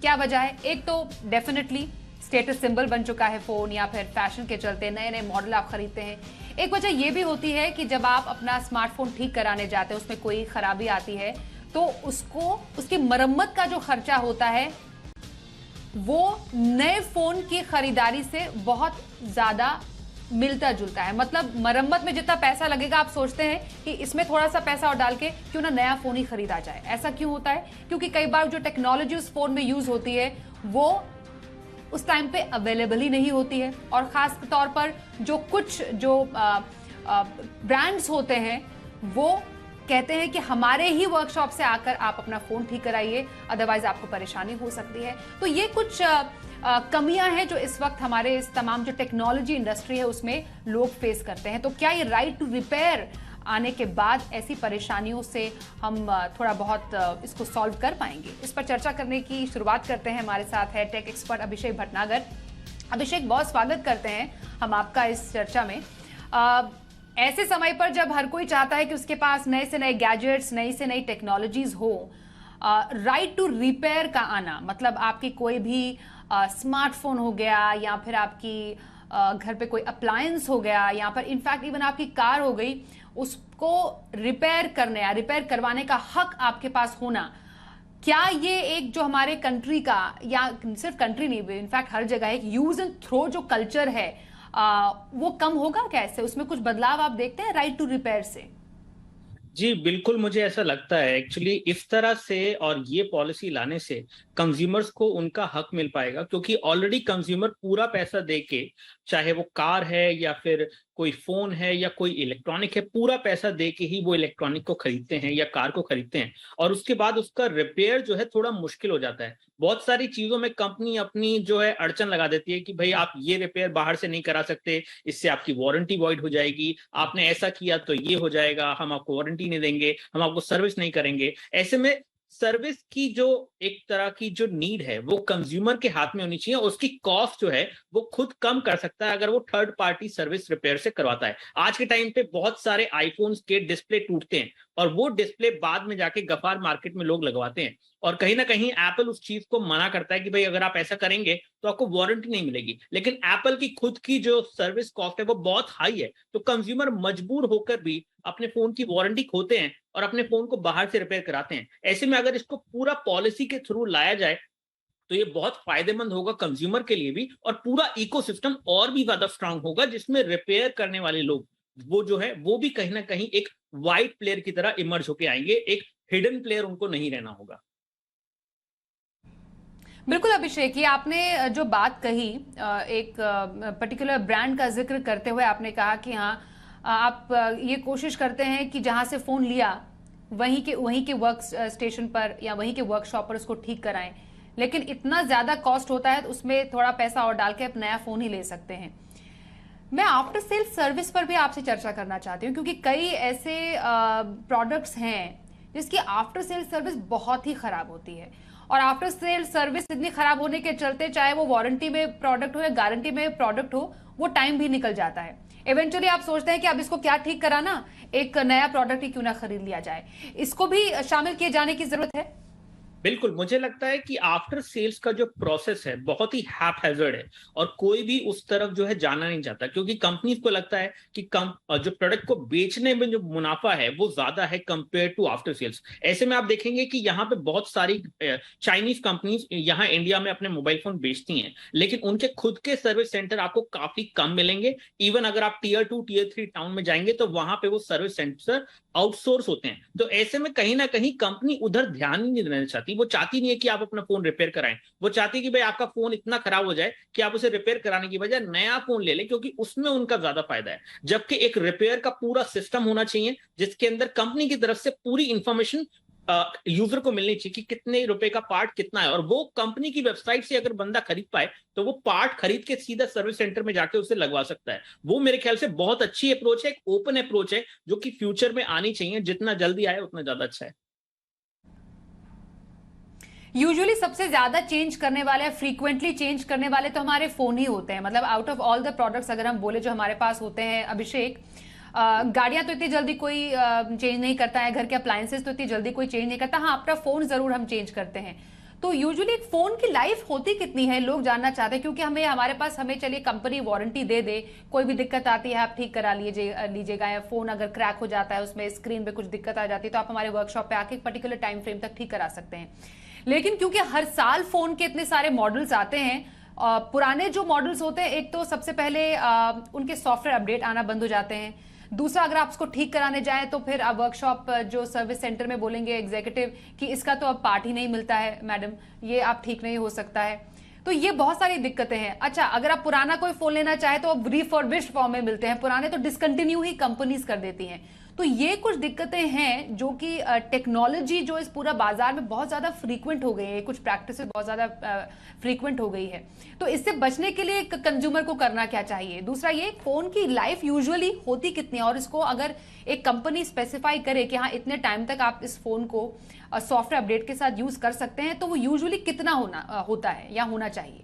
क्या वजह है? एक तो डेफिनेटली स्टेटस सिंबल बन चुका है फोन, या फिर फैशन के चलते नए नए मॉडल आप खरीदते हैं। एक वजह यह भी होती है कि जब आप अपना स्मार्टफोन ठीक कराने जाते हैं, उसमें कोई खराबी आती है तो उसकी मरम्मत का जो खर्चा होता है वो नए फोन की खरीदारी से बहुत ज्यादा मिलता जुलता है। मतलब मरम्मत में जितना पैसा लगेगा, आप सोचते हैं कि इसमें थोड़ा सा पैसा और डाल के क्यों ना नया फोन ही खरीदा जाए। ऐसा क्यों होता है? क्योंकि कई बार जो टेक्नोलॉजी उस फोन में यूज होती है वो उस टाइम पे अवेलेबल ही नहीं होती है। और खास तौर पर कुछ ब्रांड्स होते हैं वो कहते हैं कि हमारे ही वर्कशॉप से आकर आप अपना फोन ठीक कराइए, अदरवाइज आपको परेशानी हो सकती है। तो ये कुछ कमियां हैं जो इस वक्त हमारे इस तमाम जो टेक्नोलॉजी इंडस्ट्री है उसमें लोग फेस करते हैं। तो क्या ये राइट टू रिपेयर आने के बाद ऐसी परेशानियों से हम थोड़ा बहुत इसको सॉल्व कर पाएंगे? इस पर चर्चा करने की शुरुआत करते हैं। हमारे साथ है टेक एक्सपर्ट अभिषेक भटनागर। अभिषेक, बहुत स्वागत करते हैं हम आपका इस चर्चा में। ऐसे समय पर जब हर कोई चाहता है कि उसके पास नए से नए गैजेट्स, नई से नई टेक्नोलॉजीज हो, राइट टू रिपेयर का आना, मतलब आपकी कोई भी स्मार्टफोन हो गया या फिर आपकी घर पे कोई अप्लायंस हो गया या फिर इनफैक्ट इवन आपकी कार हो गई, उसको रिपेयर करने या रिपेयर करवाने का हक आपके पास होना, क्या ये एक जो हमारे कंट्री का, या सिर्फ कंट्री नहीं, इनफैक्ट हर जगह एक यूज एंड थ्रो जो कल्चर है वो कम होगा? कैसे उसमें कुछ बदलाव आप देखते हैं राइट टू रिपेयर से? जी बिल्कुल, मुझे ऐसा लगता है। एक्चुअली इस तरह से और ये पॉलिसी लाने से कंज्यूमर्स को उनका हक मिल पाएगा, क्योंकि ऑलरेडी कंज्यूमर पूरा पैसा दे के, चाहे वो कार है या फिर कोई फोन है या कोई इलेक्ट्रॉनिक है, पूरा पैसा दे के ही वो इलेक्ट्रॉनिक को खरीदते हैं या कार को खरीदते हैं। और उसके बाद उसका रिपेयर जो है थोड़ा मुश्किल हो जाता है। बहुत सारी चीजों में कंपनी अपनी जो है अड़चन लगा देती है कि भाई आप ये रिपेयर बाहर से नहीं करा सकते, इससे आपकी वारंटी वॉइड हो जाएगी, आपने ऐसा किया तो ये हो जाएगा, हम आपको वारंटी नहीं देंगे, हम आपको सर्विस नहीं करेंगे। ऐसे में सर्विस की जो एक तरह की जो नीड है वो कंज्यूमर के हाथ में होनी चाहिए, और उसकी कॉस्ट जो है वो खुद कम कर सकता है अगर वो थर्ड पार्टी सर्विस रिपेयर से करवाता है। आज के टाइम पे बहुत सारे आईफोन्स के डिस्प्ले टूटते हैं और वो डिस्प्ले बाद में जाके गफार मार्केट में लोग लगवाते हैं, और कहीं ना कहीं एप्पल उस चीज को मना करता है कि भाई अगर आप ऐसा करेंगे तो आपको वारंटी नहीं मिलेगी। लेकिन एप्पल की खुद की जो सर्विस कॉस्ट है वो बहुत हाई है, तो कंज्यूमर मजबूर होकर भी अपने फोन की वारंटी खोते हैं और अपने फोन को बाहर से रिपेयर कराते हैं। ऐसे में अगर इसको पूरा पॉलिसी के थ्रू लाया जाए तो ये बहुत फायदेमंद होगा कंज्यूमर के लिए भी, और पूरा इकोसिस्टम और भी ज्यादा स्ट्रांग होगा, जिसमें रिपेयर करने वाले लोग वो जो है वो भी कहीं ना कहीं एक वाइट प्लेयर की तरह इमर्ज होके आएंगे, एक हिडन प्लेयर उनको नहीं रहना होगा। बिल्कुल अभिषेक, ये आपने जो बात कही, एक पर्टिकुलर ब्रांड का जिक्र करते हुए आपने कहा कि हाँ, आप ये कोशिश करते हैं कि जहां से फोन लिया वहीं के वर्क स्टेशन पर या वहीं के वर्कशॉप पर उसको ठीक कराएं, लेकिन इतना ज्यादा कॉस्ट होता है तो उसमें थोड़ा पैसा और डाल के आप नया फोन ही ले सकते हैं। मैं आफ्टर सेल सर्विस पर भी आपसे चर्चा करना चाहती हूँ, क्योंकि कई ऐसे प्रोडक्ट्स हैं जिसकी आफ्टर सेल सर्विस बहुत ही खराब होती है, और आफ्टर सेल सर्विस इतनी खराब होने के चलते, चाहे वो वारंटी में प्रोडक्ट हो या गारंटी में प्रोडक्ट हो, वो टाइम भी निकल जाता है। इवेंचुअली आप सोचते हैं कि अब इसको क्या ठीक कराना, एक नया प्रोडक्ट ही क्यों ना खरीद लिया जाए। इसको भी शामिल किए जाने की जरूरत है। बिल्कुल, मुझे लगता है कि आफ्टर सेल्स का जो प्रोसेस है बहुत ही हैपहैजर्ड है और कोई भी उस तरफ जो है जाना नहीं चाहता, क्योंकि कंपनीज को लगता है कि जो प्रोडक्ट को बेचने में जो मुनाफा है वो ज्यादा है कंपेयर टू आफ्टर सेल्स। ऐसे में आप देखेंगे कि यहाँ पे बहुत सारी चाइनीज कंपनीज यहाँ इंडिया में अपने मोबाइल फोन बेचती हैं, लेकिन उनके खुद के सर्विस सेंटर आपको काफी कम मिलेंगे। इवन अगर आप टीयर 2 टीयर 3 टाउन में जाएंगे तो वहां पे वो सर्विस सेंटर आउटसोर्स होते हैं। तो ऐसे में कहीं ना कहीं कंपनी उधर ध्यान ही नहीं देना चाहती। वो चाहती नहीं है कि आप अपना फोन रिपेयर कराएं, वो चाहती है कि भाई आपका फोन इतना खराब हो जाए कि आप उसे रिपेयर कराने की बजाय नया फोन ले लें, क्योंकि उसमें उनका ज्यादा फायदा है। जबकि एक रिपेयर का पूरा सिस्टम होना चाहिए जिसके अंदर कंपनी की तरफ से पूरी इंफॉर्मेशन यूजर को मिलनी चाहिए कि कितने रुपए का पार्ट कितना है, और वो कंपनी की वेबसाइट से अगर बंदा खरीद पाए तो वो पार्ट खरीद के सीधा सर्विस सेंटर में जाके उसे लगवा सकता है। वो मेरे ख्याल से बहुत अच्छी अप्रोच है, एक ओपन अप्रोच है जो कि फ्यूचर में आनी चाहिए। जितना जल्दी आए उतना ज्यादा अच्छा है। यूजुअली सबसे ज्यादा चेंज करने वाले, फ्रीक्वेंटली चेंज करने वाले तो हमारे फोन ही होते हैं। मतलब out of all the products अगर हम बोले जो हमारे पास होते हैं अभिषेक, गाड़ियां तो इतनी जल्दी कोई चेंज नहीं करता है, घर के अप्लायंसेस तो इतनी जल्दी कोई चेंज नहीं करता। हाँ, अपना फोन जरूर हम चेंज करते हैं। तो यूजुअली एक फोन की लाइफ होती कितनी है लोग जानना चाहते हैं, क्योंकि हमारे पास चलिए कंपनी वारंटी दे दे, कोई भी दिक्कत आती है आप ठीक करा लीजिएगा, या फोन अगर क्रैक हो जाता है, उसमें स्क्रीन पे कुछ दिक्कत आ जाती है तो आप हमारे वर्कशॉप पे आके एक पर्टिकुलर टाइम फ्रेम तक ठीक करा सकते हैं। लेकिन क्योंकि हर साल फोन के इतने सारे मॉडल्स आते हैं, पुराने जो मॉडल्स होते हैं, एक तो सबसे पहले उनके सॉफ्टवेयर अपडेट आना बंद हो जाते हैं। दूसरा, अगर आप उसको ठीक कराने जाएं तो फिर आप वर्कशॉप जो सर्विस सेंटर में बोलेंगे एग्जीक्यूटिव कि इसका तो अब पार्ट ही नहीं मिलता है मैडम, ये आप ठीक नहीं हो सकता है। तो ये बहुत सारी दिक्कतें हैं। अच्छा, अगर आप पुराना कोई फोन लेना चाहे तो अब रिफर्बिश्ड फॉर्म में मिलते हैं, पुराने तो डिसकंटिन्यू ही कंपनीज कर देती हैं। तो ये कुछ दिक्कतें हैं जो कि टेक्नोलॉजी जो इस पूरा बाजार में बहुत ज्यादा फ्रीक्वेंट हो गई है, कुछ प्रैक्टिस बहुत ज्यादा फ्रीक्वेंट हो गई है। तो इससे बचने के लिए कंज्यूमर को करना क्या चाहिए? दूसरा, ये फोन की लाइफ यूजुअली होती कितनी है, और इसको अगर एक कंपनी स्पेसिफाई करे कि हाँ इतने टाइम तक आप इस फोन को सॉफ्टवेयर अपडेट के साथ यूज कर सकते हैं, तो वो यूजुअली कितना होता है या होना चाहिए?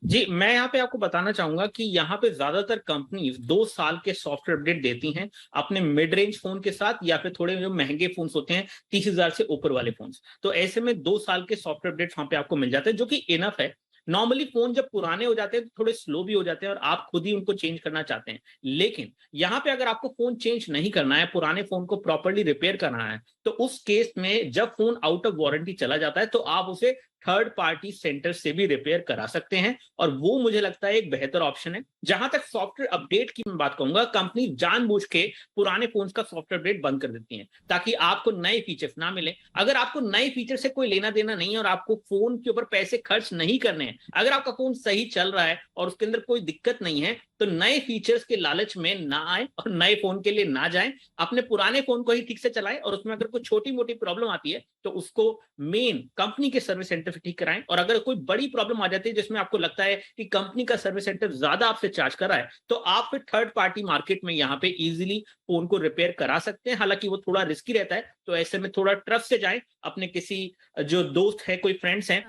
जी, मैं यहाँ पे आपको बताना चाहूंगा कि यहाँ पे ज्यादातर कंपनीज 2 साल के सॉफ्टवेयर अपडेट देती हैं अपने मिड रेंज फोन के साथ, या फिर थोड़े जो महंगे फोन्स होते हैं 30,000 से ऊपर वाले फोन्स। तो ऐसे में 2 साल के सॉफ्टवेयर अपडेट वहां पे आपको मिल जाते हैं, जो कि इनफ है। नॉर्मली फोन जब पुराने हो जाते हैं तो थोड़े स्लो भी हो जाते हैं और आप खुद ही उनको चेंज करना चाहते हैं। लेकिन यहाँ पे अगर आपको फोन चेंज नहीं करना है, पुराने फोन को प्रॉपर्ली रिपेयर करना है, तो उस केस में जब फोन आउट ऑफ वारंटी चला जाता है तो आप उसे थर्ड पार्टी सेंटर से भी रिपेयर करा सकते हैं, और वो मुझे लगता है एक बेहतर ऑप्शन है। जहां तक सॉफ्टवेयर अपडेट की मैं बात कहूंगा, कंपनी जानबूझ के पुराने फोन का सॉफ्टवेयर अपडेट बंद कर देती है ताकि आपको नए फीचर्स ना मिले। अगर आपको नए फीचर से कोई लेना देना नहीं है और आपको फोन के ऊपर पैसे खर्च नहीं करने हैं, अगर आपका फोन सही चल रहा है और उसके अंदर कोई दिक्कत नहीं है, तो नए फीचर्स के लालच में ना आए और नए फोन के लिए ना जाएं। अपने पुराने फोन को ही ठीक से चलाएं, और उसमें अगर कोई छोटी मोटी प्रॉब्लम आती है तो उसको मेन कंपनी के सर्विस सेंटर से ठीक कराएं। और अगर कोई बड़ी प्रॉब्लम आ जाती है जिसमें आपको लगता है कि कंपनी का सर्विस सेंटर ज्यादा आपसे चार्ज कर रहा है, तो आप फिर थर्ड पार्टी मार्केट में यहाँ पे इजीली फोन को रिपेयर करा सकते हैं। हालांकि वो थोड़ा रिस्की रहता है, तो ऐसे में थोड़ा ट्रस्ट से जाएं, अपने किसी जो दोस्त है, कोई फ्रेंड्स हैं,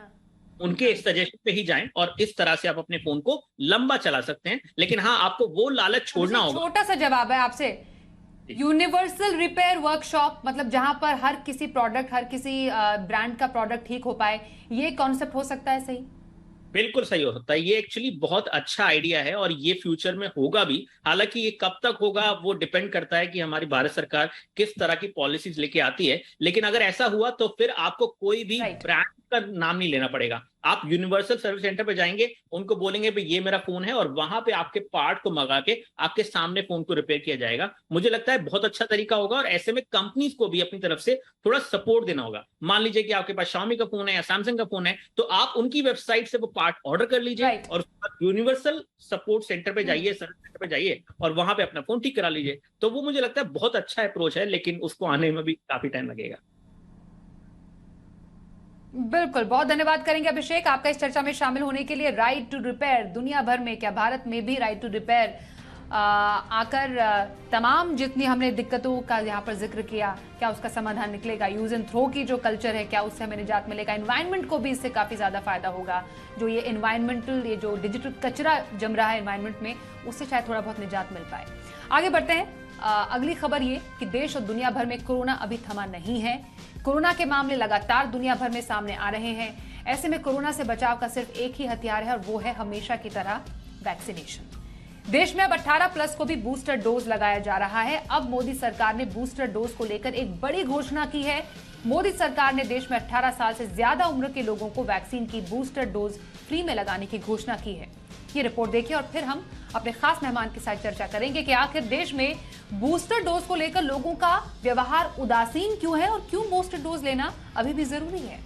उनके सजेशन पे ही जाएं, और इस तरह से आप अपने फोन को लंबा चला सकते हैं। लेकिन हाँ, आपको वो लालच छोड़ना होगा। छोटा सा जवाब है आपसे, यूनिवर्सल रिपेयर वर्कशॉप, मतलब जहां पर हर किसी प्रोडक्ट, हर किसी ब्रांड का प्रोडक्ट ठीक हो पाए, ये कॉन्सेप्ट हो सकता है सही? बिल्कुल सही हो सकता है। ये एक्चुअली बहुत अच्छा आइडिया है और ये फ्यूचर में होगा भी। हालांकि ये कब तक होगा वो डिपेंड करता है कि हमारी भारत सरकार किस तरह की पॉलिसीज लेके आती है। लेकिन अगर ऐसा हुआ तो फिर आपको कोई भी ब्रांड का नाम नहीं लेना पड़ेगा। आप यूनिवर्सल सर्विस सेंटर पे जाएंगे, उनको बोलेंगे भाई ये मेरा फोन है, और वहां पे आपके पार्ट को मंगा के आपके सामने फोन को रिपेयर किया जाएगा। मुझे लगता है बहुत अच्छा तरीका होगा, और ऐसे में कंपनीज को भी अपनी तरफ से थोड़ा सपोर्ट देना होगा। मान लीजिए कि आपके पास Xiaomi का फोन है या सैमसंग का फोन है, तो आप उनकी वेबसाइट से वो पार्ट ऑर्डर कर लीजिए और यूनिवर्सल सपोर्ट सेंटर पे जाइए, सर्विस सेंटर पे जाइए, और वहां पे अपना फोन ठीक करा लीजिए। तो वो मुझे लगता है बहुत अच्छा अप्रोच है, लेकिन उसको आने में भी काफी टाइम लगेगा। बिल्कुल, बहुत धन्यवाद करेंगे अभिषेक आपका इस चर्चा में शामिल होने के लिए। राइट टू रिपेयर दुनिया भर में, क्या भारत में भी राइट टू रिपेयर आकर तमाम जितनी हमने दिक्कतों का यहाँ पर जिक्र किया, क्या उसका समाधान निकलेगा? यूज एंड थ्रो की जो कल्चर है, क्या उससे हमें निजात मिलेगा? एनवायरनमेंट को भी इससे काफी ज्यादा फायदा होगा। जो ये एनवायरमेंटल, ये जो डिजिटल कचरा जम रहा है एनवायरनमेंट में, उससे शायद थोड़ा बहुत निजात मिल पाए। आगे बढ़ते हैं। अगली खबर ये कि देश और दुनिया भर में कोरोना अभी थमा नहीं है। कोरोना के मामले लगातार दुनिया भर में सामने आ रहे हैं। ऐसे में कोरोना से बचाव का सिर्फ एक ही हथियार है और वो है हमेशा की तरह वैक्सीनेशन। देश में अब 18 प्लस को भी बूस्टर डोज लगाया जा रहा है। अब मोदी सरकार ने बूस्टर डोज को लेकर एक बड़ी घोषणा की है। मोदी सरकार ने देश में 18 साल से ज्यादा उम्र के लोगों को वैक्सीन की बूस्टर डोज फ्री में लगाने की घोषणा की है। ये रिपोर्ट देखिए और फिर हम अपने खास मेहमान के साथ चर्चा करेंगे कि आखिर देश में बूस्टर डोज को लेकर लोगों का व्यवहार उदासीन क्यों है और क्यों बूस्टर डोज लेना अभी भी जरूरी है।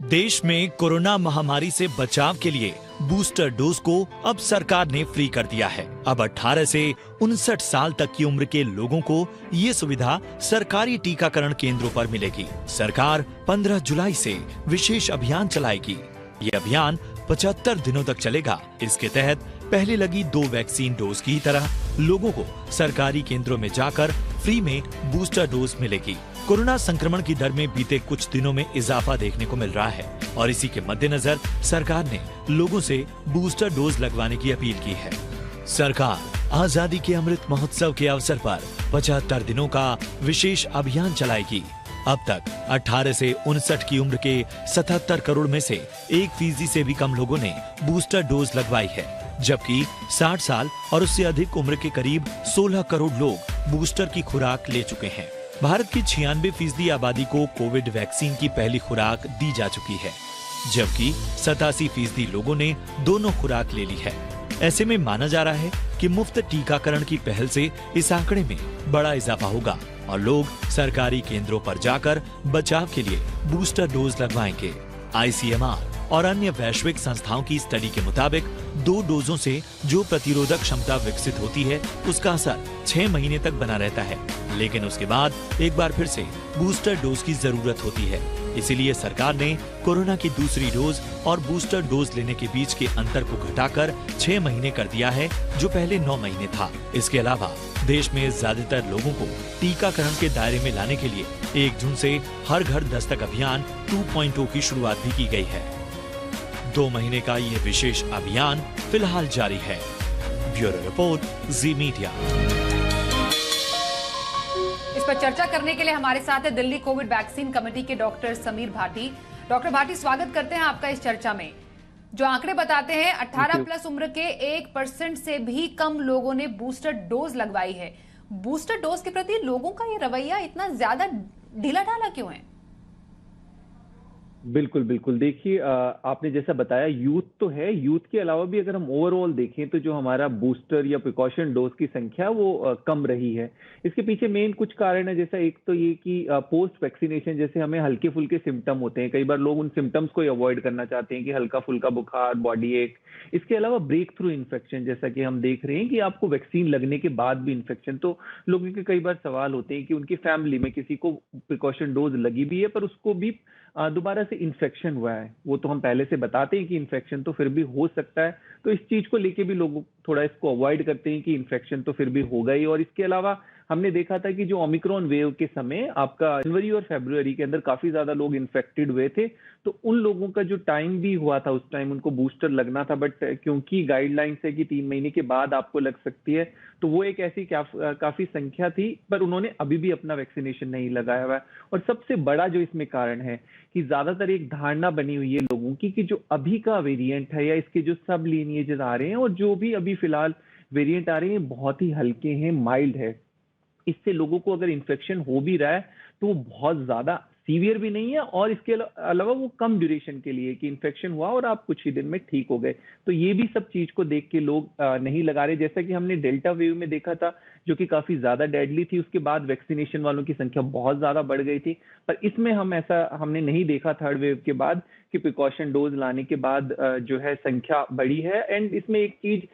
देश में कोरोना महामारी से बचाव के लिए बूस्टर डोज को अब सरकार ने फ्री कर दिया है। अब 18 से 59 साल तक की उम्र के लोगों को ये सुविधा सरकारी टीकाकरण केंद्रों पर मिलेगी। सरकार 15 जुलाई से विशेष अभियान चलाएगी। ये अभियान 75 दिनों तक चलेगा। इसके तहत पहले लगी 2 वैक्सीन डोज की तरह लोगों को सरकारी केंद्रों में जाकर फ्री में बूस्टर डोज मिलेगी। कोरोना संक्रमण की दर में बीते कुछ दिनों में इजाफा देखने को मिल रहा है और इसी के मद्देनजर सरकार ने लोगों से बूस्टर डोज लगवाने की अपील की है। सरकार आजादी के अमृत महोत्सव के अवसर पर 75 दिनों का विशेष अभियान चलाएगी। अब तक 18 से 59 की उम्र के 77 करोड़ में से 1% से भी कम लोगों ने बूस्टर डोज लगवाई है, जबकि 60 साल और उससे अधिक उम्र के करीब 16 करोड़ लोग बूस्टर की खुराक ले चुके हैं। भारत की 96% आबादी को कोविड वैक्सीन की पहली खुराक दी जा चुकी है, जबकि 87% लोगों ने दोनों खुराक ले ली है। ऐसे में माना जा रहा है कि मुफ्त टीकाकरण की पहल से इस आंकड़े में बड़ा इजाफा होगा और लोग सरकारी केंद्रों पर जाकर बचाव के लिए बूस्टर डोज लगवाएंगे। ICMR और अन्य वैश्विक संस्थाओं की स्टडी के मुताबिक 2 डोजों से जो प्रतिरोधक क्षमता विकसित होती है उसका असर 6 महीने तक बना रहता है, लेकिन उसके बाद एक बार फिर से बूस्टर डोज की जरूरत होती है। इसीलिए सरकार ने कोरोना की दूसरी डोज और बूस्टर डोज लेने के बीच के अंतर को घटाकर 6 महीने कर दिया है, जो पहले 9 महीने था। इसके अलावा देश में ज्यादातर लोगों को टीकाकरण के दायरे में लाने के लिए 1 जून से हर घर दस्तक अभियान 2.0 की शुरुआत भी की गई है। 2 महीने का ये विशेष अभियान फिलहाल जारी है। ब्यूरो रिपोर्ट, जी मीडिया। इस पर चर्चा करने के लिए हमारे साथ है दिल्ली कोविड वैक्सीन कमेटी के डॉक्टर समीर भाटी। डॉक्टर भाटी, स्वागत करते हैं आपका इस चर्चा में। जो आंकड़े बताते हैं 18 प्लस उम्र के 1% से भी कम लोगों ने बूस्टर डोज लगवाई है। बूस्टर डोज के प्रति लोगों का ये रवैया इतना ज्यादा ढीला ढाला क्यों है? बिल्कुल बिल्कुल, देखिए आपने जैसा बताया यूथ तो है, यूथ के अलावा भी अगर हम ओवरऑल देखें तो जो हमारा बूस्टर या प्रिकॉशन डोज की संख्या वो कम रही है। इसके पीछे मेन कुछ कारण है, जैसा एक तो ये कि पोस्ट वैक्सीनेशन जैसे हमें हल्के फुल्के सिम्टम होते हैं, कई बार लोग उन सिम्टम्स को अवॉइड करना चाहते हैं कि हल्का फुल्का बुखार, बॉडी एक। इसके अलावा ब्रेक थ्रू इन्फेक्शन, जैसा कि हम देख रहे हैं कि आपको वैक्सीन लगने के बाद भी इन्फेक्शन, तो लोगों के कई बार सवाल होते हैं कि उनकी फैमिली में किसी को प्रिकॉशन डोज लगी भी है पर उसको भी दोबारा से इन्फेक्शन हुआ है। वो तो हम पहले से बताते हैं कि इन्फेक्शन तो फिर भी हो सकता है, तो इस चीज को लेके भी लोग थोड़ा इसको अवॉइड करते हैं कि इन्फेक्शन तो फिर भी होगा ही। और इसके अलावा हमने देखा था कि जो ओमिक्रॉन वेव के समय आपका जनवरी और फरवरी के अंदर काफी ज्यादा लोग इन्फेक्टेड हुए थे, तो उन लोगों का जो टाइम भी हुआ था उस टाइम उनको बूस्टर लगना था, बट क्योंकि गाइडलाइंस है कि 3 महीने के बाद आपको लग सकती है, तो वो एक ऐसी काफी संख्या थी, पर उन्होंने अभी भी अपना वैक्सीनेशन नहीं लगाया हुआ है। और सबसे बड़ा जो इसमें कारण है कि ज्यादातर एक धारणा बनी हुई है लोगों की कि जो अभी का वेरिएंट है या इसके जो सब लीनिएजेस आ रहे हैं और जो भी अभी फिलहाल वेरिएंट आ रहे हैं बहुत ही हल्के हैं, माइल्ड है। इससे लोगों को अगर इन्फेक्शन हो भी रहा है तो वो बहुत ज्यादा सीवियर भी नहीं है और इसके अलावा वो कम ड्यूरेशन के लिए कि इन्फेक्शन हुआ और आप कुछ ही दिन में ठीक हो गए। तो ये भी सब चीज को देख के लोग नहीं लगा रहे, जैसा कि हमने डेल्टा वेव में देखा था जो कि काफी ज्यादा डेडली थी, उसके बाद वैक्सीनेशन वालों की संख्या बहुत ज्यादा बढ़ गई थी। पर इसमें हमने नहीं देखा थर्ड वेव के बाद कि प्रिकॉशन डोज लाने के बाद जो है संख्या बढ़ी है। एंड इसमें एक चीज,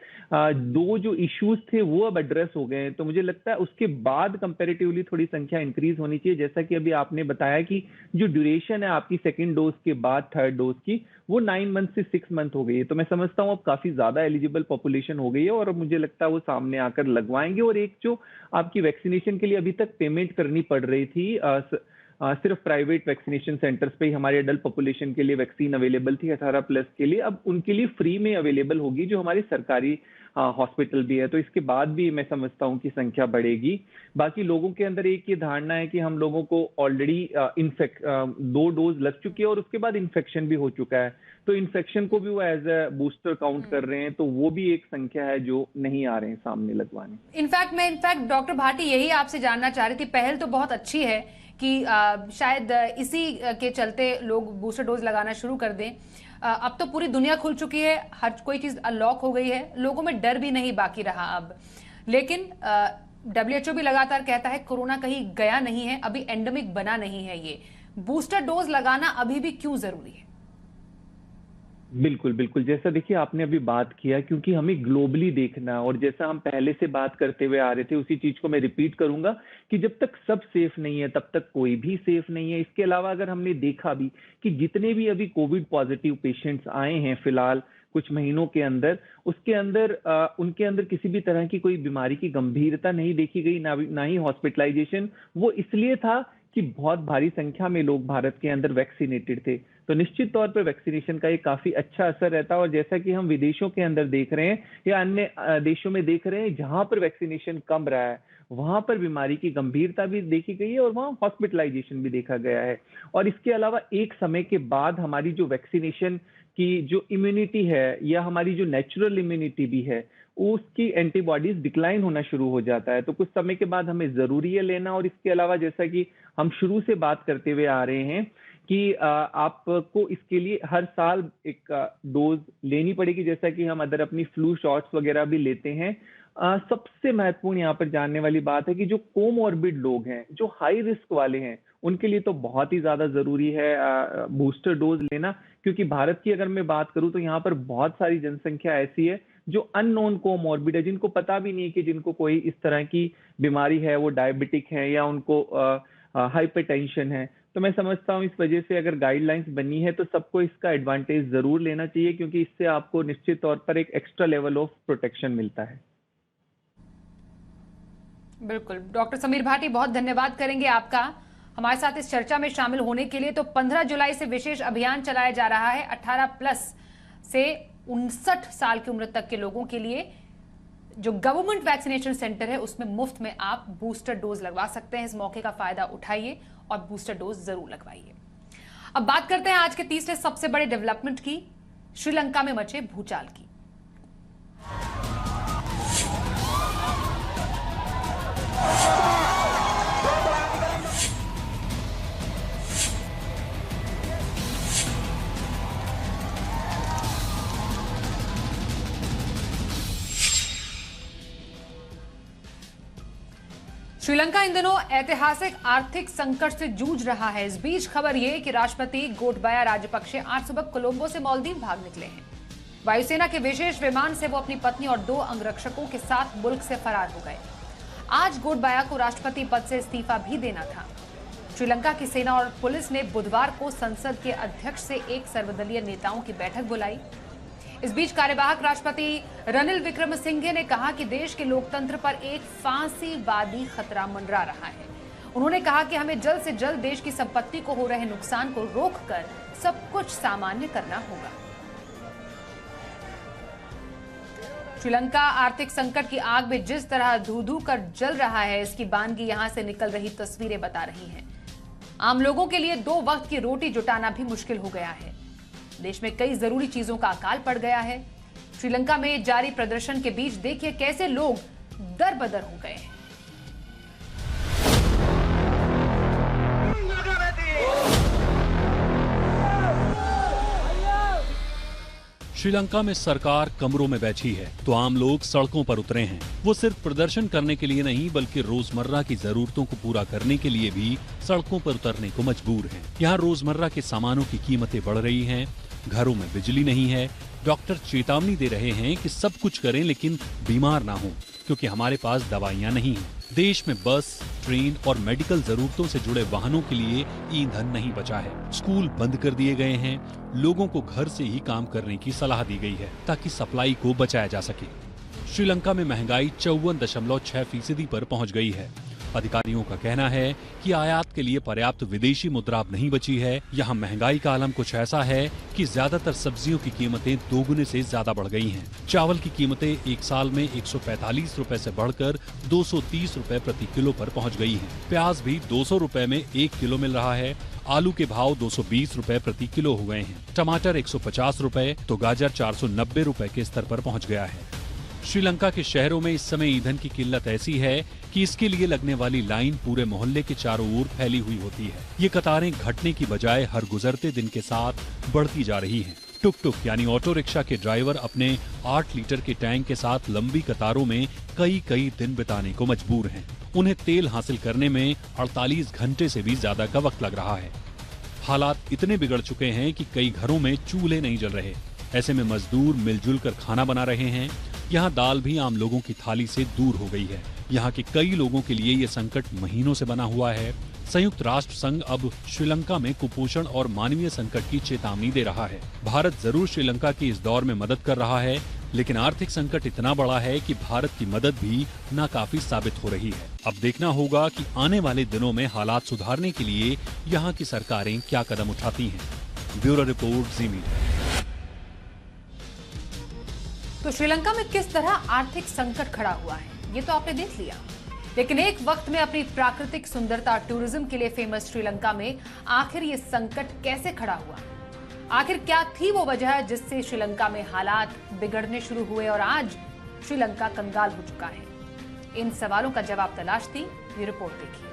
2 जो इश्यूज थे वो अब एड्रेस हो गए हैं, तो मुझे लगता है उसके बाद कंपैरेटिवली थोड़ी संख्या इंक्रीज होनी चाहिए। जैसा कि अभी आपने बताया कि जो ड्यूरेशन है आपकी सेकेंड डोज के बाद थर्ड डोज की वो 9 मंथ से 6 मंथ हो गई है, तो मैं समझता हूँ अब काफी ज्यादा एलिजिबल पॉपुलेशन हो गई है और मुझे लगता है वो सामने आकर लगवाएंगे। और एक जो आपकी वैक्सीनेशन के लिए अभी तक पेमेंट करनी पड़ रही थी सिर्फ प्राइवेट वैक्सीनेशन सेंटर्स पे ही हमारे एडल्ट पॉपुलेशन के लिए वैक्सीन अवेलेबल थी 18+ के लिए, अब उनके लिए फ्री में अवेलेबल होगी जो हमारे सरकारी हॉस्पिटल भी है। तो इसके बाद भी मैं समझता हूँ कि संख्या बढ़ेगी। बाकी लोगों के अंदर एक ये धारणा है कि हम लोगों को ऑलरेडी 2 डोज लग चुकी है और उसके बाद इन्फेक्शन भी हो चुका है, तो इन्फेक्शन को भी वो एज ए बूस्टर काउंट कर रहे हैं, तो वो भी एक संख्या है जो नहीं आ रहे हैं सामने लगवाने। इनफैक्ट डॉक्टर भाटी यही आपसे जानना चाह रही थी, पहल तो बहुत अच्छी है कि शायद इसी के चलते लोग बूस्टर डोज लगाना शुरू कर दें। अब तो पूरी दुनिया खुल चुकी है, हर कोई चीज अनलॉक हो गई है, लोगों में डर भी नहीं बाकी रहा अब। लेकिन WHO भी लगातार कहता है कोरोना कहीं गया नहीं है, अभी एंडेमिक बना नहीं है। ये बूस्टर डोज लगाना अभी भी क्यों जरूरी है? बिल्कुल बिल्कुल, जैसा देखिए आपने अभी बात किया, क्योंकि हमें ग्लोबली देखना, और जैसा हम पहले से बात करते हुए आ रहे थे उसी चीज को मैं रिपीट करूंगा कि जब तक सब सेफ नहीं है तब तक कोई भी सेफ नहीं है। इसके अलावा अगर हमने देखा भी कि जितने भी अभी कोविड पॉजिटिव पेशेंट्स आए हैं फिलहाल कुछ महीनों के अंदर, उसके अंदर उनके अंदर किसी भी तरह की कोई बीमारी की गंभीरता नहीं देखी गई, ना ही हॉस्पिटलाइजेशन। वो इसलिए था कि बहुत भारी संख्या में लोग भारत के अंदर वैक्सीनेटेड थे, तो निश्चित तौर पर वैक्सीनेशन का एक काफी अच्छा असर रहता है। और जैसा कि हम विदेशों के अंदर देख रहे हैं या अन्य देशों में देख रहे हैं, जहां पर वैक्सीनेशन कम रहा है वहां पर बीमारी की गंभीरता भी देखी गई है और वहां हॉस्पिटलाइजेशन भी देखा गया है। और इसके अलावा एक समय के बाद हमारी जो वैक्सीनेशन की जो इम्यूनिटी है या हमारी जो नेचुरल इम्यूनिटी भी है, उसकी एंटीबॉडीज डिक्लाइन होना शुरू हो जाता है। तो कुछ समय के बाद हमें जरूरी है लेना। और इसके अलावा जैसा कि हम शुरू से बात करते हुए आ रहे हैं कि आपको इसके लिए हर साल एक डोज लेनी पड़ेगी, जैसा कि हम अदर अपनी फ्लू शॉट्स वगैरह भी लेते हैं। सबसे महत्वपूर्ण यहाँ पर जानने वाली बात है कि जो कोमॉर्बिड लोग हैं, जो हाई रिस्क वाले हैं, उनके लिए तो बहुत ही ज्यादा जरूरी है बूस्टर डोज लेना। क्योंकि भारत की अगर मैं बात करूं तो यहाँ पर बहुत सारी जनसंख्या ऐसी है जो अननोन कोमॉर्बिड है, जिनको पता भी नहीं है कि जिनको कोई इस तरह की बीमारी है, वो डायबिटिक है या उनको हाइपरटेंशन है। तो मैं समझता हूं इस वजह से अगर गाइडलाइंस बनी है तो सबको इसका एडवांटेज जरूर लेना चाहिए, क्योंकि इससे आपको निश्चित तौर पर एक एक्स्ट्रा लेवल ऑफ प्रोटेक्शन मिलता है। बिल्कुल, डॉक्टर समीर भाटी बहुत धन्यवाद करेंगे आपका हमारे साथ इस चर्चा में शामिल होने के लिए। तो 15 जुलाई से विशेष अभियान चलाया जा रहा है 18+ से 59 साल की उम्र तक के लोगों के लिए। जो गवर्नमेंट वैक्सीनेशन सेंटर है उसमें मुफ्त में आप बूस्टर डोज लगवा सकते हैं। इस मौके का फायदा उठाइए और बूस्टर डोज जरूर लगवाइए। अब बात करते हैं आज के तीसरे सबसे बड़े डेवलपमेंट की, श्रीलंका में मचे भूचाल की। श्रीलंका इन दिनों ऐतिहासिक आर्थिक संकट से जूझ रहा है। इस बीच खबर यह कि राष्ट्रपति गोटबाया राजपक्षे आज सुबह कोलंबो से मालदीव भाग निकले हैं। वायुसेना के विशेष विमान से वो अपनी पत्नी और 2 अंगरक्षकों के साथ मुल्क से फरार हो गए। आज गोटबाया को राष्ट्रपति पद से इस्तीफा भी देना था। श्रीलंका की सेना और पुलिस ने बुधवार को संसद के अध्यक्ष से एक सर्वदलीय नेताओं की बैठक बुलाई। इस बीच कार्यवाहक राष्ट्रपति रनिल विक्रमसिंघे ने कहा कि देश के लोकतंत्र पर एक फांसीवादी खतरा मंडरा रहा है। उन्होंने कहा कि हमें जल्द से जल्द देश की संपत्ति को हो रहे नुकसान को रोककर सब कुछ सामान्य करना होगा। श्रीलंका आर्थिक संकट की आग में जिस तरह धू-धू कर जल रहा है, इसकी बानगी यहां से निकल रही तस्वीरें बता रही हैं। आम लोगों के लिए 2 वक्त की रोटी जुटाना भी मुश्किल हो गया है। देश में कई जरूरी चीजों का अकाल पड़ गया है। श्रीलंका में जारी प्रदर्शन के बीच देखिए कैसे लोग दर-बदर हो गए हैं। श्रीलंका में सरकार कमरों में बैठी है तो आम लोग सड़कों पर उतरे हैं। वो सिर्फ प्रदर्शन करने के लिए नहीं बल्कि रोजमर्रा की जरूरतों को पूरा करने के लिए भी सड़कों पर उतरने को मजबूर हैं। यहाँ रोजमर्रा के सामानों की कीमतें बढ़ रही हैं, घरों में बिजली नहीं है। डॉक्टर चेतावनी दे रहे हैं कि सब कुछ करें लेकिन बीमार ना हो, क्योंकि हमारे पास दवाइयां नहीं हैं। देश में बस, ट्रेन और मेडिकल जरूरतों से जुड़े वाहनों के लिए ईंधन नहीं बचा है। स्कूल बंद कर दिए गए हैं। लोगों को घर से ही काम करने की सलाह दी गई है ताकि सप्लाई को बचाया जा सके। श्रीलंका में महंगाई 54.6% पर पहुंच गई है। अधिकारियों का कहना है कि आयात के लिए पर्याप्त विदेशी मुद्रा अब नहीं बची है। यहाँ महंगाई का आलम कुछ ऐसा है कि ज्यादातर सब्जियों की कीमतें दोगुने से ज्यादा बढ़ गई हैं। चावल की कीमतें एक साल में 145 रुपए से बढ़कर 230 रुपए प्रति किलो पर पहुंच गई हैं। प्याज भी 200 रुपए में 1 किलो मिल रहा है। आलू के भाव 220 रुपए प्रति किलो हो गए हैं। टमाटर 150 रुपए तो गाजर 490 रुपए के स्तर पर पहुंच गया है। श्रीलंका के शहरों में इस समय ईंधन की किल्लत ऐसी है कि इसके लिए लगने वाली लाइन पूरे मोहल्ले के चारों ओर फैली हुई होती है। ये कतारें घटने की बजाय हर गुजरते दिन के साथ बढ़ती जा रही हैं। टुक टुक यानी ऑटो रिक्शा के ड्राइवर अपने 8 लीटर के टैंक के साथ लंबी कतारों में कई दिन बिताने को मजबूर हैं। उन्हें तेल हासिल करने में 48 घंटे से भी ज्यादा का वक्त लग रहा है। हालात इतने बिगड़ चुके हैं कि कई घरों में चूल्हे नहीं जल रहे। ऐसे में मजदूर मिलजुल कर खाना बना रहे हैं। यहाँ दाल भी आम लोगों की थाली से दूर हो गई है। यहाँ के कई लोगों के लिए ये संकट महीनों से बना हुआ है। संयुक्त राष्ट्र संघ अब श्रीलंका में कुपोषण और मानवीय संकट की चेतावनी दे रहा है। भारत जरूर श्रीलंका की इस दौर में मदद कर रहा है, लेकिन आर्थिक संकट इतना बड़ा है कि भारत की मदद भी नाकाफी साबित हो रही है। अब देखना होगा कि आने वाले दिनों में हालात सुधारने के लिए यहाँ की सरकारें क्या कदम उठाती हैं। ब्यूरो रिपोर्ट, जी मीडिया। तो श्रीलंका में किस तरह आर्थिक संकट खड़ा हुआ है ये तो आपने देख लिया, लेकिन एक वक्त में अपनी प्राकृतिक सुंदरता टूरिज्म के लिए फेमस श्रीलंका में आखिर ये संकट कैसे खड़ा हुआ? आखिर क्या थी वो वजह जिससे श्रीलंका में हालात बिगड़ने शुरू हुए और आज श्रीलंका कंगाल हो चुका है? इन सवालों का जवाब तलाशती ये रिपोर्ट देखिए।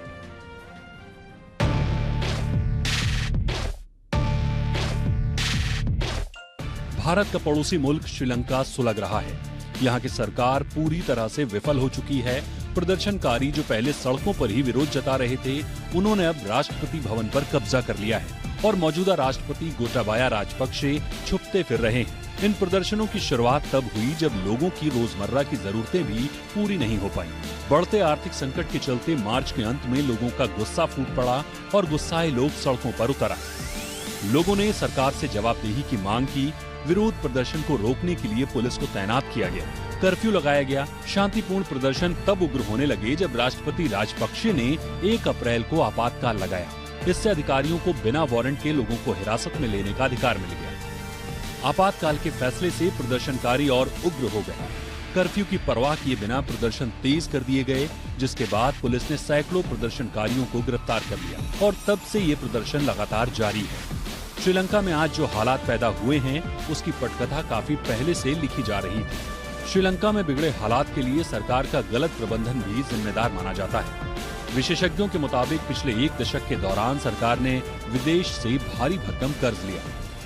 भारत का पड़ोसी मुल्क श्रीलंका सुलग रहा है। यहाँ की सरकार पूरी तरह से विफल हो चुकी है। प्रदर्शनकारी जो पहले सड़कों पर ही विरोध जता रहे थे, उन्होंने अब राष्ट्रपति भवन पर कब्जा कर लिया है और मौजूदा राष्ट्रपति गोटाबाया राजपक्षे छुपते फिर रहे हैं। इन प्रदर्शनों की शुरुआत तब हुई जब लोगों की रोजमर्रा की जरूरतें भी पूरी नहीं हो पाई। बढ़ते आर्थिक संकट के चलते मार्च के अंत में लोगों का गुस्सा फूट पड़ा और गुस्साए लोग सड़कों पर उतर आए। लोगों ने सरकार से जवाबदेही की मांग की। विरोध प्रदर्शन को रोकने के लिए पुलिस को तैनात किया गया, कर्फ्यू लगाया गया। शांतिपूर्ण प्रदर्शन तब उग्र होने लगे जब राष्ट्रपति राजपक्षे ने 1 अप्रैल को आपातकाल लगाया। इससे अधिकारियों को बिना वारंट के लोगों को हिरासत में लेने का अधिकार मिल गया। आपातकाल के फैसले से प्रदर्शनकारी और उग्र हो गए। कर्फ्यू की परवाह किए बिना प्रदर्शन तेज कर दिए गए, जिसके बाद पुलिस ने सैकड़ों प्रदर्शनकारियों को गिरफ्तार कर लिया और तब से ये प्रदर्शन लगातार जारी है। श्रीलंका में आज जो हालात पैदा हुए हैं, उसकी पटकथा काफी पहले से लिखी जा रही थी। श्रीलंका में बिगड़े हालात के लिए सरकार का गलत प्रबंधन भी जिम्मेदार माना जाता है। विशेषज्ञों के मुताबिक पिछले 1 दशक के दौरान सरकार ने विदेश से भारी भरकम कर्ज लिया।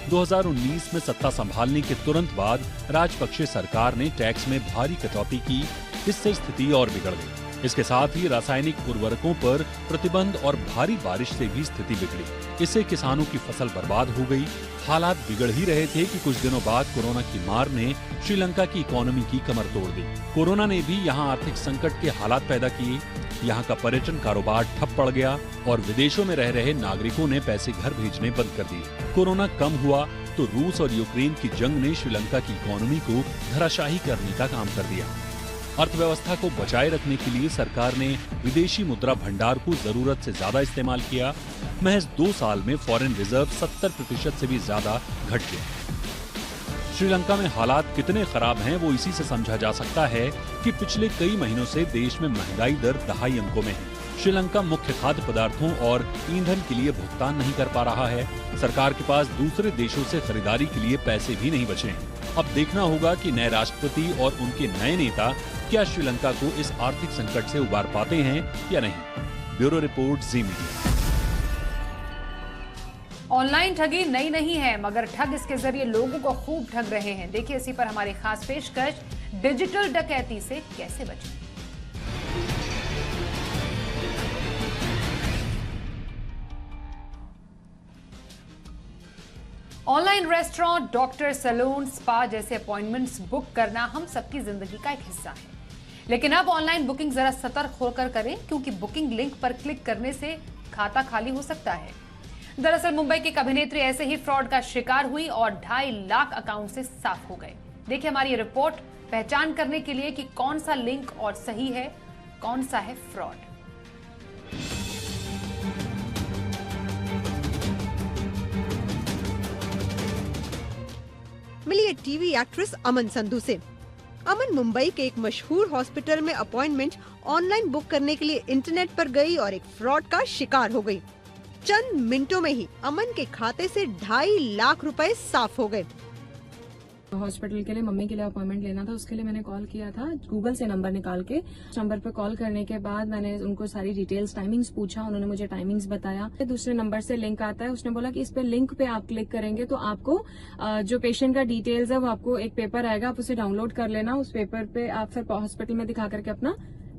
2019 में सत्ता संभालने के तुरंत बाद राजपक्षे सरकार ने टैक्स में भारी कटौती की। इससे स्थिति और बिगड़ गई। इसके साथ ही रासायनिक उर्वरकों पर प्रतिबंध और भारी बारिश से भी स्थिति बिगड़ी। इससे किसानों की फसल बर्बाद हो गई। हालात बिगड़ ही रहे थे कि कुछ दिनों बाद कोरोना की मार ने श्रीलंका की इकोनॉमी की कमर तोड़ दी। कोरोना ने भी यहाँ आर्थिक संकट के हालात पैदा किए। यहाँ का पर्यटन कारोबार ठप पड़ गया और विदेशों में रह रहे नागरिकों ने पैसे घर भेजने बंद कर दिए। कोरोना कम हुआ तो रूस और यूक्रेन की जंग ने श्रीलंका की इकोनॉमी को धराशायी करने का काम कर दिया। अर्थव्यवस्था को बचाए रखने के लिए सरकार ने विदेशी मुद्रा भंडार को जरूरत से ज्यादा इस्तेमाल किया। महज 2 साल में फॉरेन रिजर्व 70% से भी ज्यादा घट गया। श्रीलंका में हालात कितने खराब हैं वो इसी से समझा जा सकता है कि पिछले कई महीनों से देश में महंगाई दर दहाई अंकों में है। श्रीलंका मुख्य खाद्य पदार्थों और ईंधन के लिए भुगतान नहीं कर पा रहा है। सरकार के पास दूसरे देशों से खरीदारी के लिए पैसे भी नहीं बचे हैं। अब देखना होगा कि नए राष्ट्रपति और उनके नए नेता क्या श्रीलंका को इस आर्थिक संकट से उबार पाते हैं या नहीं। ब्यूरो रिपोर्ट, जी मीडिया। ऑनलाइन ठगी नई नहीं है, मगर ठग इसके जरिए लोगों को खूब ठग रहे हैं। देखिए इसी पर हमारी खास पेशकश, डिजिटल डकैती से कैसे बचें। Online restaurant, doctor, salon, spa जैसे अपॉइंटमेंट्स बुक करना हम सबकी जिंदगी का एक हिस्सा है। लेकिन अब ऑनलाइन बुकिंग जरा सतर्क होकर करें, क्योंकि बुकिंग लिंक पर क्लिक करने से खाता खाली हो सकता है। दरअसल मुंबई की एक अभिनेत्री ऐसे ही फ्रॉड का शिकार हुई और 2.5 लाख अकाउंट से साफ हो गए। देखिए हमारी ये रिपोर्ट, पहचान करने के लिए कि कौन सा लिंक और सही है, कौन सा है फ्रॉड। मिलिए टीवी एक्ट्रेस अमन संधू से। अमन मुंबई के एक मशहूर हॉस्पिटल में अपॉइंटमेंट ऑनलाइन बुक करने के लिए इंटरनेट पर गई और एक फ्रॉड का शिकार हो गई। चंद मिनटों में ही अमन के खाते से 2.5 लाख रुपए साफ हो गए। हॉस्पिटल के लिए मम्मी के लिए अपॉइंटमेंट लेना था, उसके लिए मैंने कॉल किया था गूगल से नंबर निकाल के। नंबर पे कॉल करने के बाद मैंने उनको सारी डिटेल्स टाइमिंग्स पूछा, उन्होंने मुझे टाइमिंग्स बताया। दूसरे नंबर से लिंक आता है, उसने बोला कि इस पे लिंक पे आप क्लिक करेंगे तो आपको जो पेशेंट का डिटेल्स है वो आपको एक पेपर आएगा, आप उसे डाउनलोड कर लेना। उस पेपर पे आप फिर हॉस्पिटल में दिखा करके अपना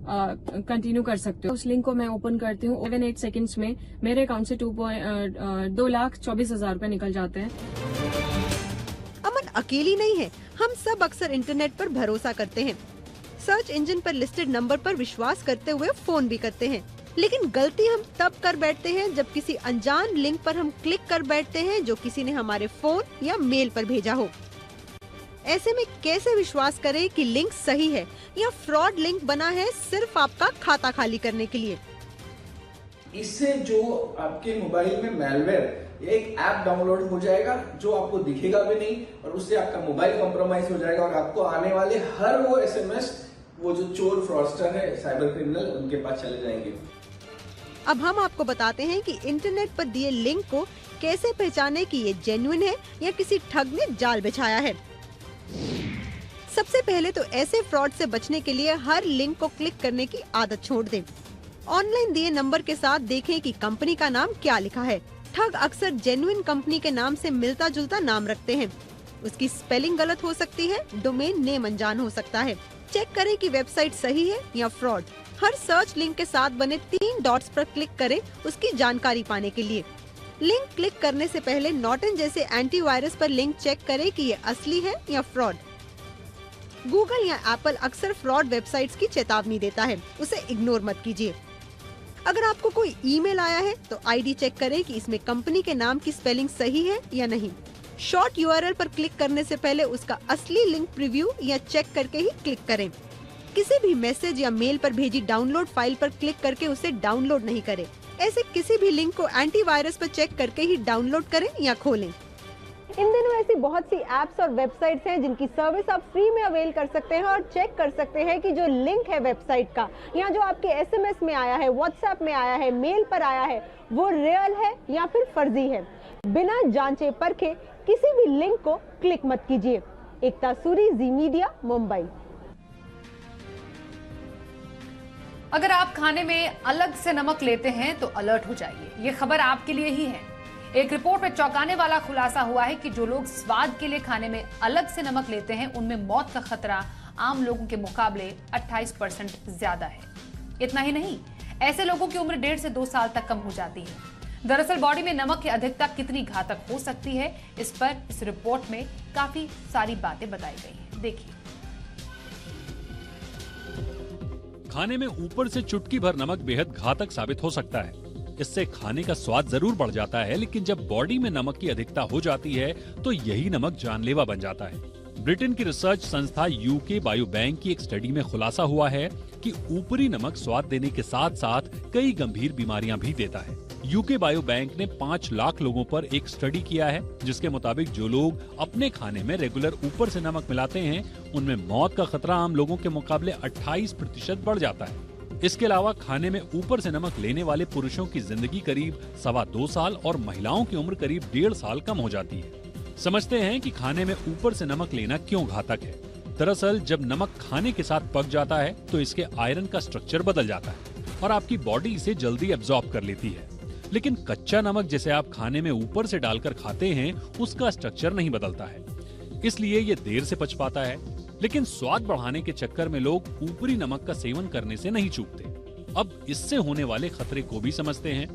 कंटिन्यू कर सकते हो। उस लिंक को मैं ओपन करती हूँ, 7-8 सेकेंड्स में मेरे अकाउंट से 2,24,000 रुपए निकल जाते हैं। अमन अकेली नहीं है, हम सब अक्सर इंटरनेट पर भरोसा करते हैं, सर्च इंजन पर लिस्टेड नंबर पर विश्वास करते हुए फोन भी करते हैं, लेकिन गलती हम तब कर बैठते हैं जब किसी अनजान लिंक पर हम क्लिक कर बैठते हैं जो किसी ने हमारे फोन या मेल पर भेजा हो। ऐसे में कैसे विश्वास करें कि लिंक सही है या फ्रॉड लिंक बना है सिर्फ आपका खाता खाली करने के लिए। इससे जो आपके मोबाइल में मैलवेयर एक ऐप डाउनलोड हो जाएगा जो आपको दिखेगा भी नहीं और उससे आपका मोबाइल कॉम्प्रोमाइज हो जाएगा और आपको आने वाले हर वो एसएमएस वो जो चोर फ्रॉडस्टर है, साइबर क्रिमिनल, उनके पास चले जाएंगे। अब हम आपको बताते हैं कि इंटरनेट पर दिए लिंक को कैसे पहचाने कि ये जेन्युइन है या किसी ठग ने जाल बिछाया है। सबसे पहले तो ऐसे फ्रॉड से बचने के लिए हर लिंक को क्लिक करने की आदत छोड़ दें। ऑनलाइन दिए नंबर के साथ देखें कि कंपनी का नाम क्या लिखा है। ठग अक्सर जेन्युइन कंपनी के नाम से मिलता जुलता नाम रखते हैं। उसकी स्पेलिंग गलत हो सकती है, डोमेन नेम अनजान हो सकता है। चेक करें कि वेबसाइट सही है या फ्रॉड। हर सर्च लिंक के साथ बने 3 डॉट्स पर क्लिक करें उसकी जानकारी पाने के लिए। लिंक क्लिक करने से पहले नॉर्टन जैसे एंटीवायरस पर लिंक चेक करें कि ये असली है या फ्रॉड। गूगल या एप्पल अक्सर फ्रॉड वेबसाइट्स की चेतावनी देता है, उसे इग्नोर मत कीजिए। अगर आपको कोई ईमेल आया है तो आईडी चेक करें कि इसमें कंपनी के नाम की स्पेलिंग सही है या नहीं। शॉर्ट यूआरएल पर क्लिक करने से पहले उसका असली लिंक प्रीव्यू या चेक करके ही क्लिक करें। किसी भी मैसेज या मेल पर भेजी डाउनलोड फाइल पर क्लिक करके उसे डाउनलोड नहीं करें। ऐसे किसी भी लिंक को एंटीवायरस पर चेक करके ही डाउनलोड करें या खोलें। इन दिनों ऐसी बहुत सी एप्स और वेबसाइट्स हैं जिनकी सर्विस आप फ्री में अवेल कर सकते हैं और चेक कर सकते हैं कि जो लिंक है वेबसाइट का या जो आपके एसएमएस में आया है, व्हाट्सएप में आया है, मेल पर आया है, वो रियल है या फिर फर्जी है। बिना जांचे परखे किसी भी लिंक को क्लिक मत कीजिए। एकता सूरी, जी मीडिया, मुंबई। अगर आप खाने में अलग से नमक लेते हैं तो अलर्ट हो जाइए, ये खबर आपके लिए ही है। एक रिपोर्ट में चौंकाने वाला खुलासा हुआ है कि जो लोग स्वाद के लिए खाने में अलग से नमक लेते हैं उनमें मौत का खतरा आम लोगों के मुकाबले 28% ज्यादा है। इतना ही नहीं, ऐसे लोगों की उम्र 1.5 से 2 साल तक कम हो जाती है। दरअसल बॉडी में नमक की अधिकता कितनी घातक हो सकती है, इस पर इस रिपोर्ट में काफी सारी बातें बताई गई हैं। देखिए। खाने में ऊपर से चुटकी भर नमक बेहद घातक साबित हो सकता है। इससे खाने का स्वाद जरूर बढ़ जाता है, लेकिन जब बॉडी में नमक की अधिकता हो जाती है तो यही नमक जानलेवा बन जाता है। ब्रिटेन की रिसर्च संस्था यूके बायोबैंक की एक स्टडी में खुलासा हुआ है कि ऊपरी नमक स्वाद देने के साथ साथ कई गंभीर बीमारियां भी देता है। यूके बायोबैंक ने 5 लाख लोगों पर एक स्टडी किया है, जिसके मुताबिक जो लोग अपने खाने में रेगुलर ऊपर से नमक मिलाते हैं उनमें मौत का खतरा आम लोगों के मुकाबले 28% बढ़ जाता है। इसके अलावा खाने में ऊपर से नमक लेने वाले पुरुषों की जिंदगी करीब 2.25 साल और महिलाओं की उम्र करीब 1.5 साल कम हो जाती है। समझते हैं कि खाने में ऊपर से नमक लेना क्यों घातक है। दरअसल जब नमक खाने के साथ पक जाता है तो इसके आयरन का स्ट्रक्चर बदल जाता है और आपकी बॉडी इसे जल्दी एब्जॉर्ब कर लेती है। लेकिन कच्चा नमक जिसे आप खाने में ऊपर से डालकर खाते हैं उसका स्ट्रक्चर नहीं बदलता है, इसलिए ये देर से पच पाता है। लेकिन स्वाद बढ़ाने के चक्कर में लोग ऊपरी नमक का सेवन करने से नहीं चूकते। अब इससे होने वाले खतरे को भी समझते हैं।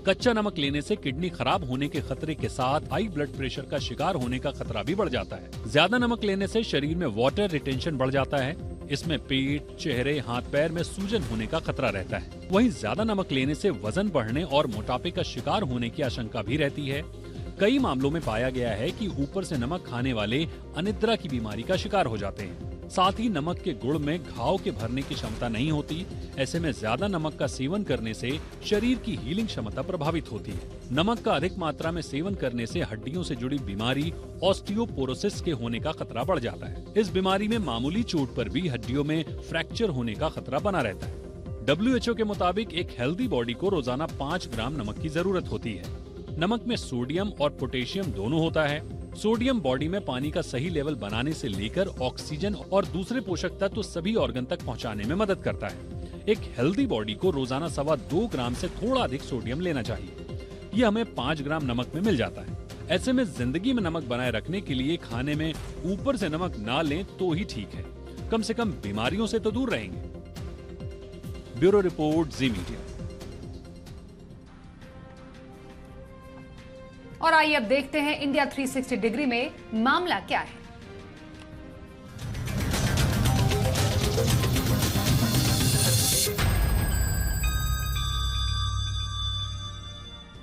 कच्चा नमक लेने से किडनी खराब होने के खतरे के साथ हाई ब्लड प्रेशर का शिकार होने का खतरा भी बढ़ जाता है। ज्यादा नमक लेने से शरीर में वाटर रिटेंशन बढ़ जाता है। इसमें पेट, चेहरे, हाथ पैर में सूजन होने का खतरा रहता है। वहीं ज्यादा नमक लेने से वजन बढ़ने और मोटापे का शिकार होने की आशंका भी रहती है। कई मामलों में पाया गया है कि ऊपर से नमक खाने वाले अनिद्रा की बीमारी का शिकार हो जाते हैं। साथ ही नमक के गुण में घाव के भरने की क्षमता नहीं होती। ऐसे में ज्यादा नमक का सेवन करने से शरीर की हीलिंग क्षमता प्रभावित होती है। नमक का अधिक मात्रा में सेवन करने से हड्डियों से जुड़ी बीमारी ऑस्टियोपोरोसिस के होने का खतरा बढ़ जाता है। इस बीमारी में मामूली चोट पर भी हड्डियों में फ्रैक्चर होने का खतरा बना रहता है। WHO के मुताबिक एक हेल्दी बॉडी को रोजाना 5 ग्राम नमक की जरूरत होती है। नमक में सोडियम और पोटेशियम दोनों होता है। सोडियम बॉडी में पानी का सही लेवल बनाने से लेकर ऑक्सीजन और दूसरे पोषक तत्व सभी ऑर्गन तक पहुंचाने में मदद करता है। एक हेल्दी बॉडी को रोजाना 2.25 ग्राम से थोड़ा अधिक सोडियम लेना चाहिए। ये हमें 5 ग्राम नमक में मिल जाता है। ऐसे में जिंदगी में नमक बनाए रखने के लिए खाने में ऊपर से नमक ना लें तो ही ठीक है। कम से कम बीमारियों से तो दूर रहेंगे। ब्यूरो रिपोर्ट, जी मीडिया। और आइए अब देखते हैं इंडिया 360 डिग्री में मामला क्या है।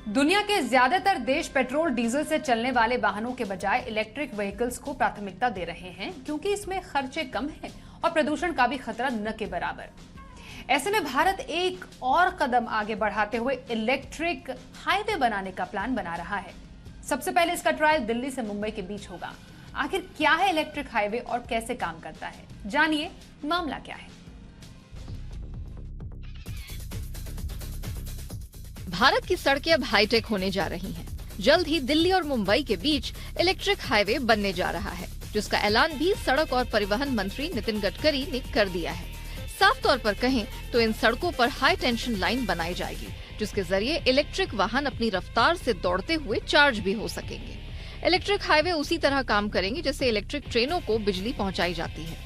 दुनिया के ज्यादातर देश पेट्रोल डीजल से चलने वाले वाहनों के बजाय इलेक्ट्रिक व्हीकल्स को प्राथमिकता दे रहे हैं, क्योंकि इसमें खर्चे कम हैं और प्रदूषण का भी खतरा न के बराबर। ऐसे में भारत एक और कदम आगे बढ़ाते हुए इलेक्ट्रिक हाईवे बनाने का प्लान बना रहा है। सबसे पहले इसका ट्रायल दिल्ली से मुंबई के बीच होगा। आखिर क्या है इलेक्ट्रिक हाईवे और कैसे काम करता है, जानिए मामला क्या है। भारत की सड़कें अब हाईटेक होने जा रही हैं। जल्द ही दिल्ली और मुंबई के बीच इलेक्ट्रिक हाईवे बनने जा रहा है, जिसका ऐलान भी सड़क और परिवहन मंत्री नितिन गडकरी ने कर दिया है। साफ तौर पर कहें तो इन सड़कों पर हाई टेंशन लाइन बनाई जाएगी, जिसके जरिए इलेक्ट्रिक वाहन अपनी रफ्तार से दौड़ते हुए चार्ज भी हो सकेंगे। इलेक्ट्रिक हाईवे उसी तरह काम करेंगे जैसे इलेक्ट्रिक ट्रेनों को बिजली पहुंचाई जाती है।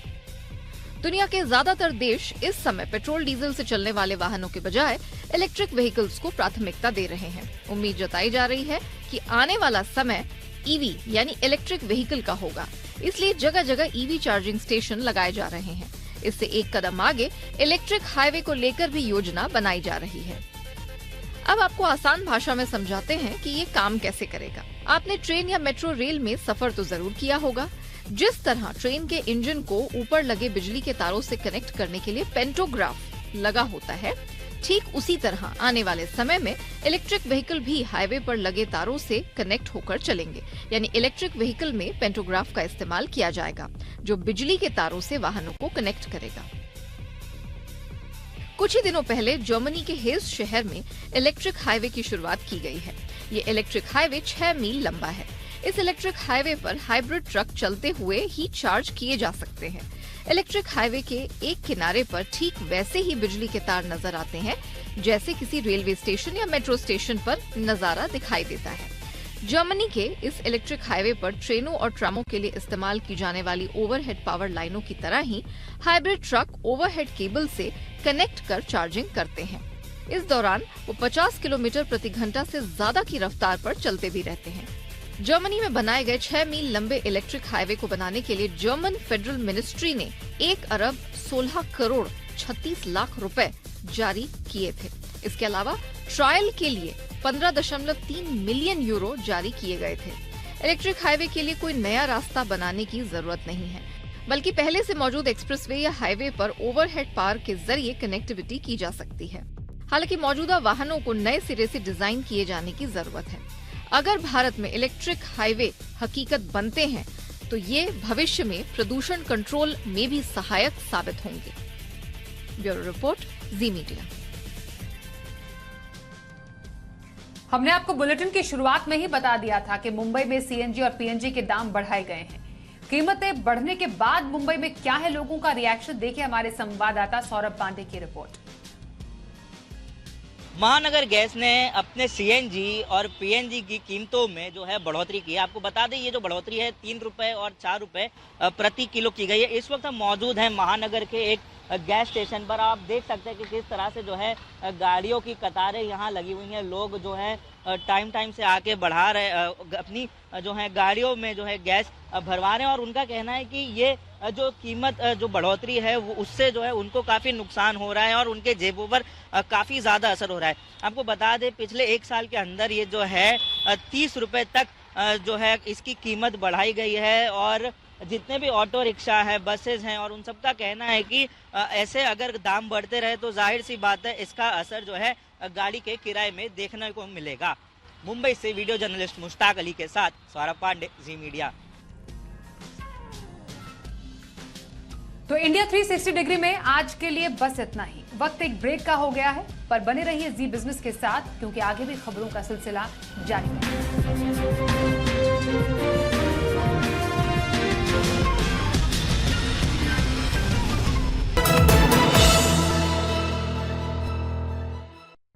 दुनिया के ज्यादातर देश इस समय पेट्रोल डीजल से चलने वाले वाहनों के बजाय इलेक्ट्रिक व्हीकल्स को प्राथमिकता दे रहे हैं। उम्मीद जताई जा रही है कि आने वाला समय ईवी यानी इलेक्ट्रिक व्हीकल का होगा, इसलिए जगह जगह ईवी चार्जिंग स्टेशन लगाए जा रहे हैं। इससे एक कदम आगे इलेक्ट्रिक हाईवे को लेकर भी योजना बनाई जा रही है। अब आपको आसान भाषा में समझाते हैं कि ये काम कैसे करेगा। आपने ट्रेन या मेट्रो रेल में सफर तो जरूर किया होगा। जिस तरह ट्रेन के इंजन को ऊपर लगे बिजली के तारों से कनेक्ट करने के लिए पेंटोग्राफ लगा होता है, ठीक उसी तरह आने वाले समय में इलेक्ट्रिक व्हीकल भी हाईवे पर लगे तारों से कनेक्ट होकर चलेंगे। यानी इलेक्ट्रिक व्हीकल में पेंटोग्राफ का इस्तेमाल किया जाएगा, जो बिजली के तारों से वाहनों को कनेक्ट करेगा। कुछ ही दिनों पहले जर्मनी के हेस शहर में इलेक्ट्रिक हाईवे की शुरुआत की गई है। ये इलेक्ट्रिक हाईवे 6 मील लंबा है। इस इलेक्ट्रिक हाईवे पर हाइब्रिड ट्रक चलते हुए ही चार्ज किए जा सकते हैं। इलेक्ट्रिक हाईवे के एक किनारे पर ठीक वैसे ही बिजली के तार नजर आते हैं जैसे किसी रेलवे स्टेशन या मेट्रो स्टेशन पर नजारा दिखाई देता है। जर्मनी के इस इलेक्ट्रिक हाईवे पर ट्रेनों और ट्रामों के लिए इस्तेमाल की जाने वाली ओवरहेड पावर लाइनों की तरह ही हाइब्रिड ट्रक ओवरहेड केबल से कनेक्ट कर चार्जिंग करते हैं। इस दौरान वो 50 किलोमीटर प्रति घंटा से ज्यादा की रफ्तार पर चलते भी रहते हैं। जर्मनी में बनाए गए 6 मील लंबे इलेक्ट्रिक हाईवे को बनाने के लिए जर्मन फेडरल मिनिस्ट्री ने 1 अरब 16 करोड़ 36 लाख रुपए जारी किए थे। इसके अलावा ट्रायल के लिए 15.3 मिलियन यूरो जारी किए गए थे। इलेक्ट्रिक हाईवे के लिए कोई नया रास्ता बनाने की जरूरत नहीं है, बल्कि पहले से मौजूद एक्सप्रेसवे या हाईवे पर ओवरहेड पावर के जरिए कनेक्टिविटी की जा सकती है। हालांकि मौजूदा वाहनों को नए सिरे से डिजाइन किए जाने की जरूरत है। अगर भारत में इलेक्ट्रिक हाईवे हकीकत बनते हैं तो ये भविष्य में प्रदूषण कंट्रोल में भी सहायक साबित होंगे। ब्यूरो रिपोर्ट, जी मीडिया। हमने आपको बुलेटिन की शुरुआत में ही बता दिया था कि मुंबई में सीएनजी और पीएनजी के दाम बढ़ाए गए हैं। कीमतें बढ़ने के बाद मुंबई में क्या है लोगों का रिएक्शन, देखिए हमारे संवाददाता सौरभ पांडे की रिपोर्ट। महानगर गैस ने अपने सीएनजी और पीएनजी की कीमतों में जो है बढ़ोतरी की है। आपको बता दें ये जो बढ़ोतरी है 3 रुपए और 4 रुपए प्रति किलो की गई है। इस वक्त हम मौजूद हैं महानगर के एक गैस स्टेशन पर। आप देख सकते हैं कि किस तरह से जो है गाड़ियों की कतारें यहाँ लगी हुई हैं। लोग जो है टाइम से आके बढ़ा रहे अपनी जो है गाड़ियों में जो है गैस भरवा रहे हैं और उनका कहना है कि ये जो कीमत जो बढ़ोतरी है वो उससे जो है उनको काफ़ी नुकसान हो रहा है और उनके जेबों पर काफ़ी ज़्यादा असर हो रहा है। आपको बता दें पिछले 1 साल के अंदर ये जो है 30 रुपए तक जो है इसकी कीमत बढ़ाई गई है और जितने भी ऑटो रिक्शा है, बसेज हैं और उन सब का कहना है कि ऐसे अगर दाम बढ़ते रहे तो जाहिर सी बात है इसका असर जो है गाड़ी के किराए में देखने को मिलेगा। मुंबई से वीडियो जर्नलिस्ट मुश्ताक अली के साथ सौरभ पांडे, जी मीडिया। तो इंडिया 360 डिग्री में आज के लिए बस इतना ही। वक्त एक ब्रेक का हो गया है, पर बने रहिए जी बिजनेस के साथ क्योंकि आगे भी खबरों का सिलसिला जारी है।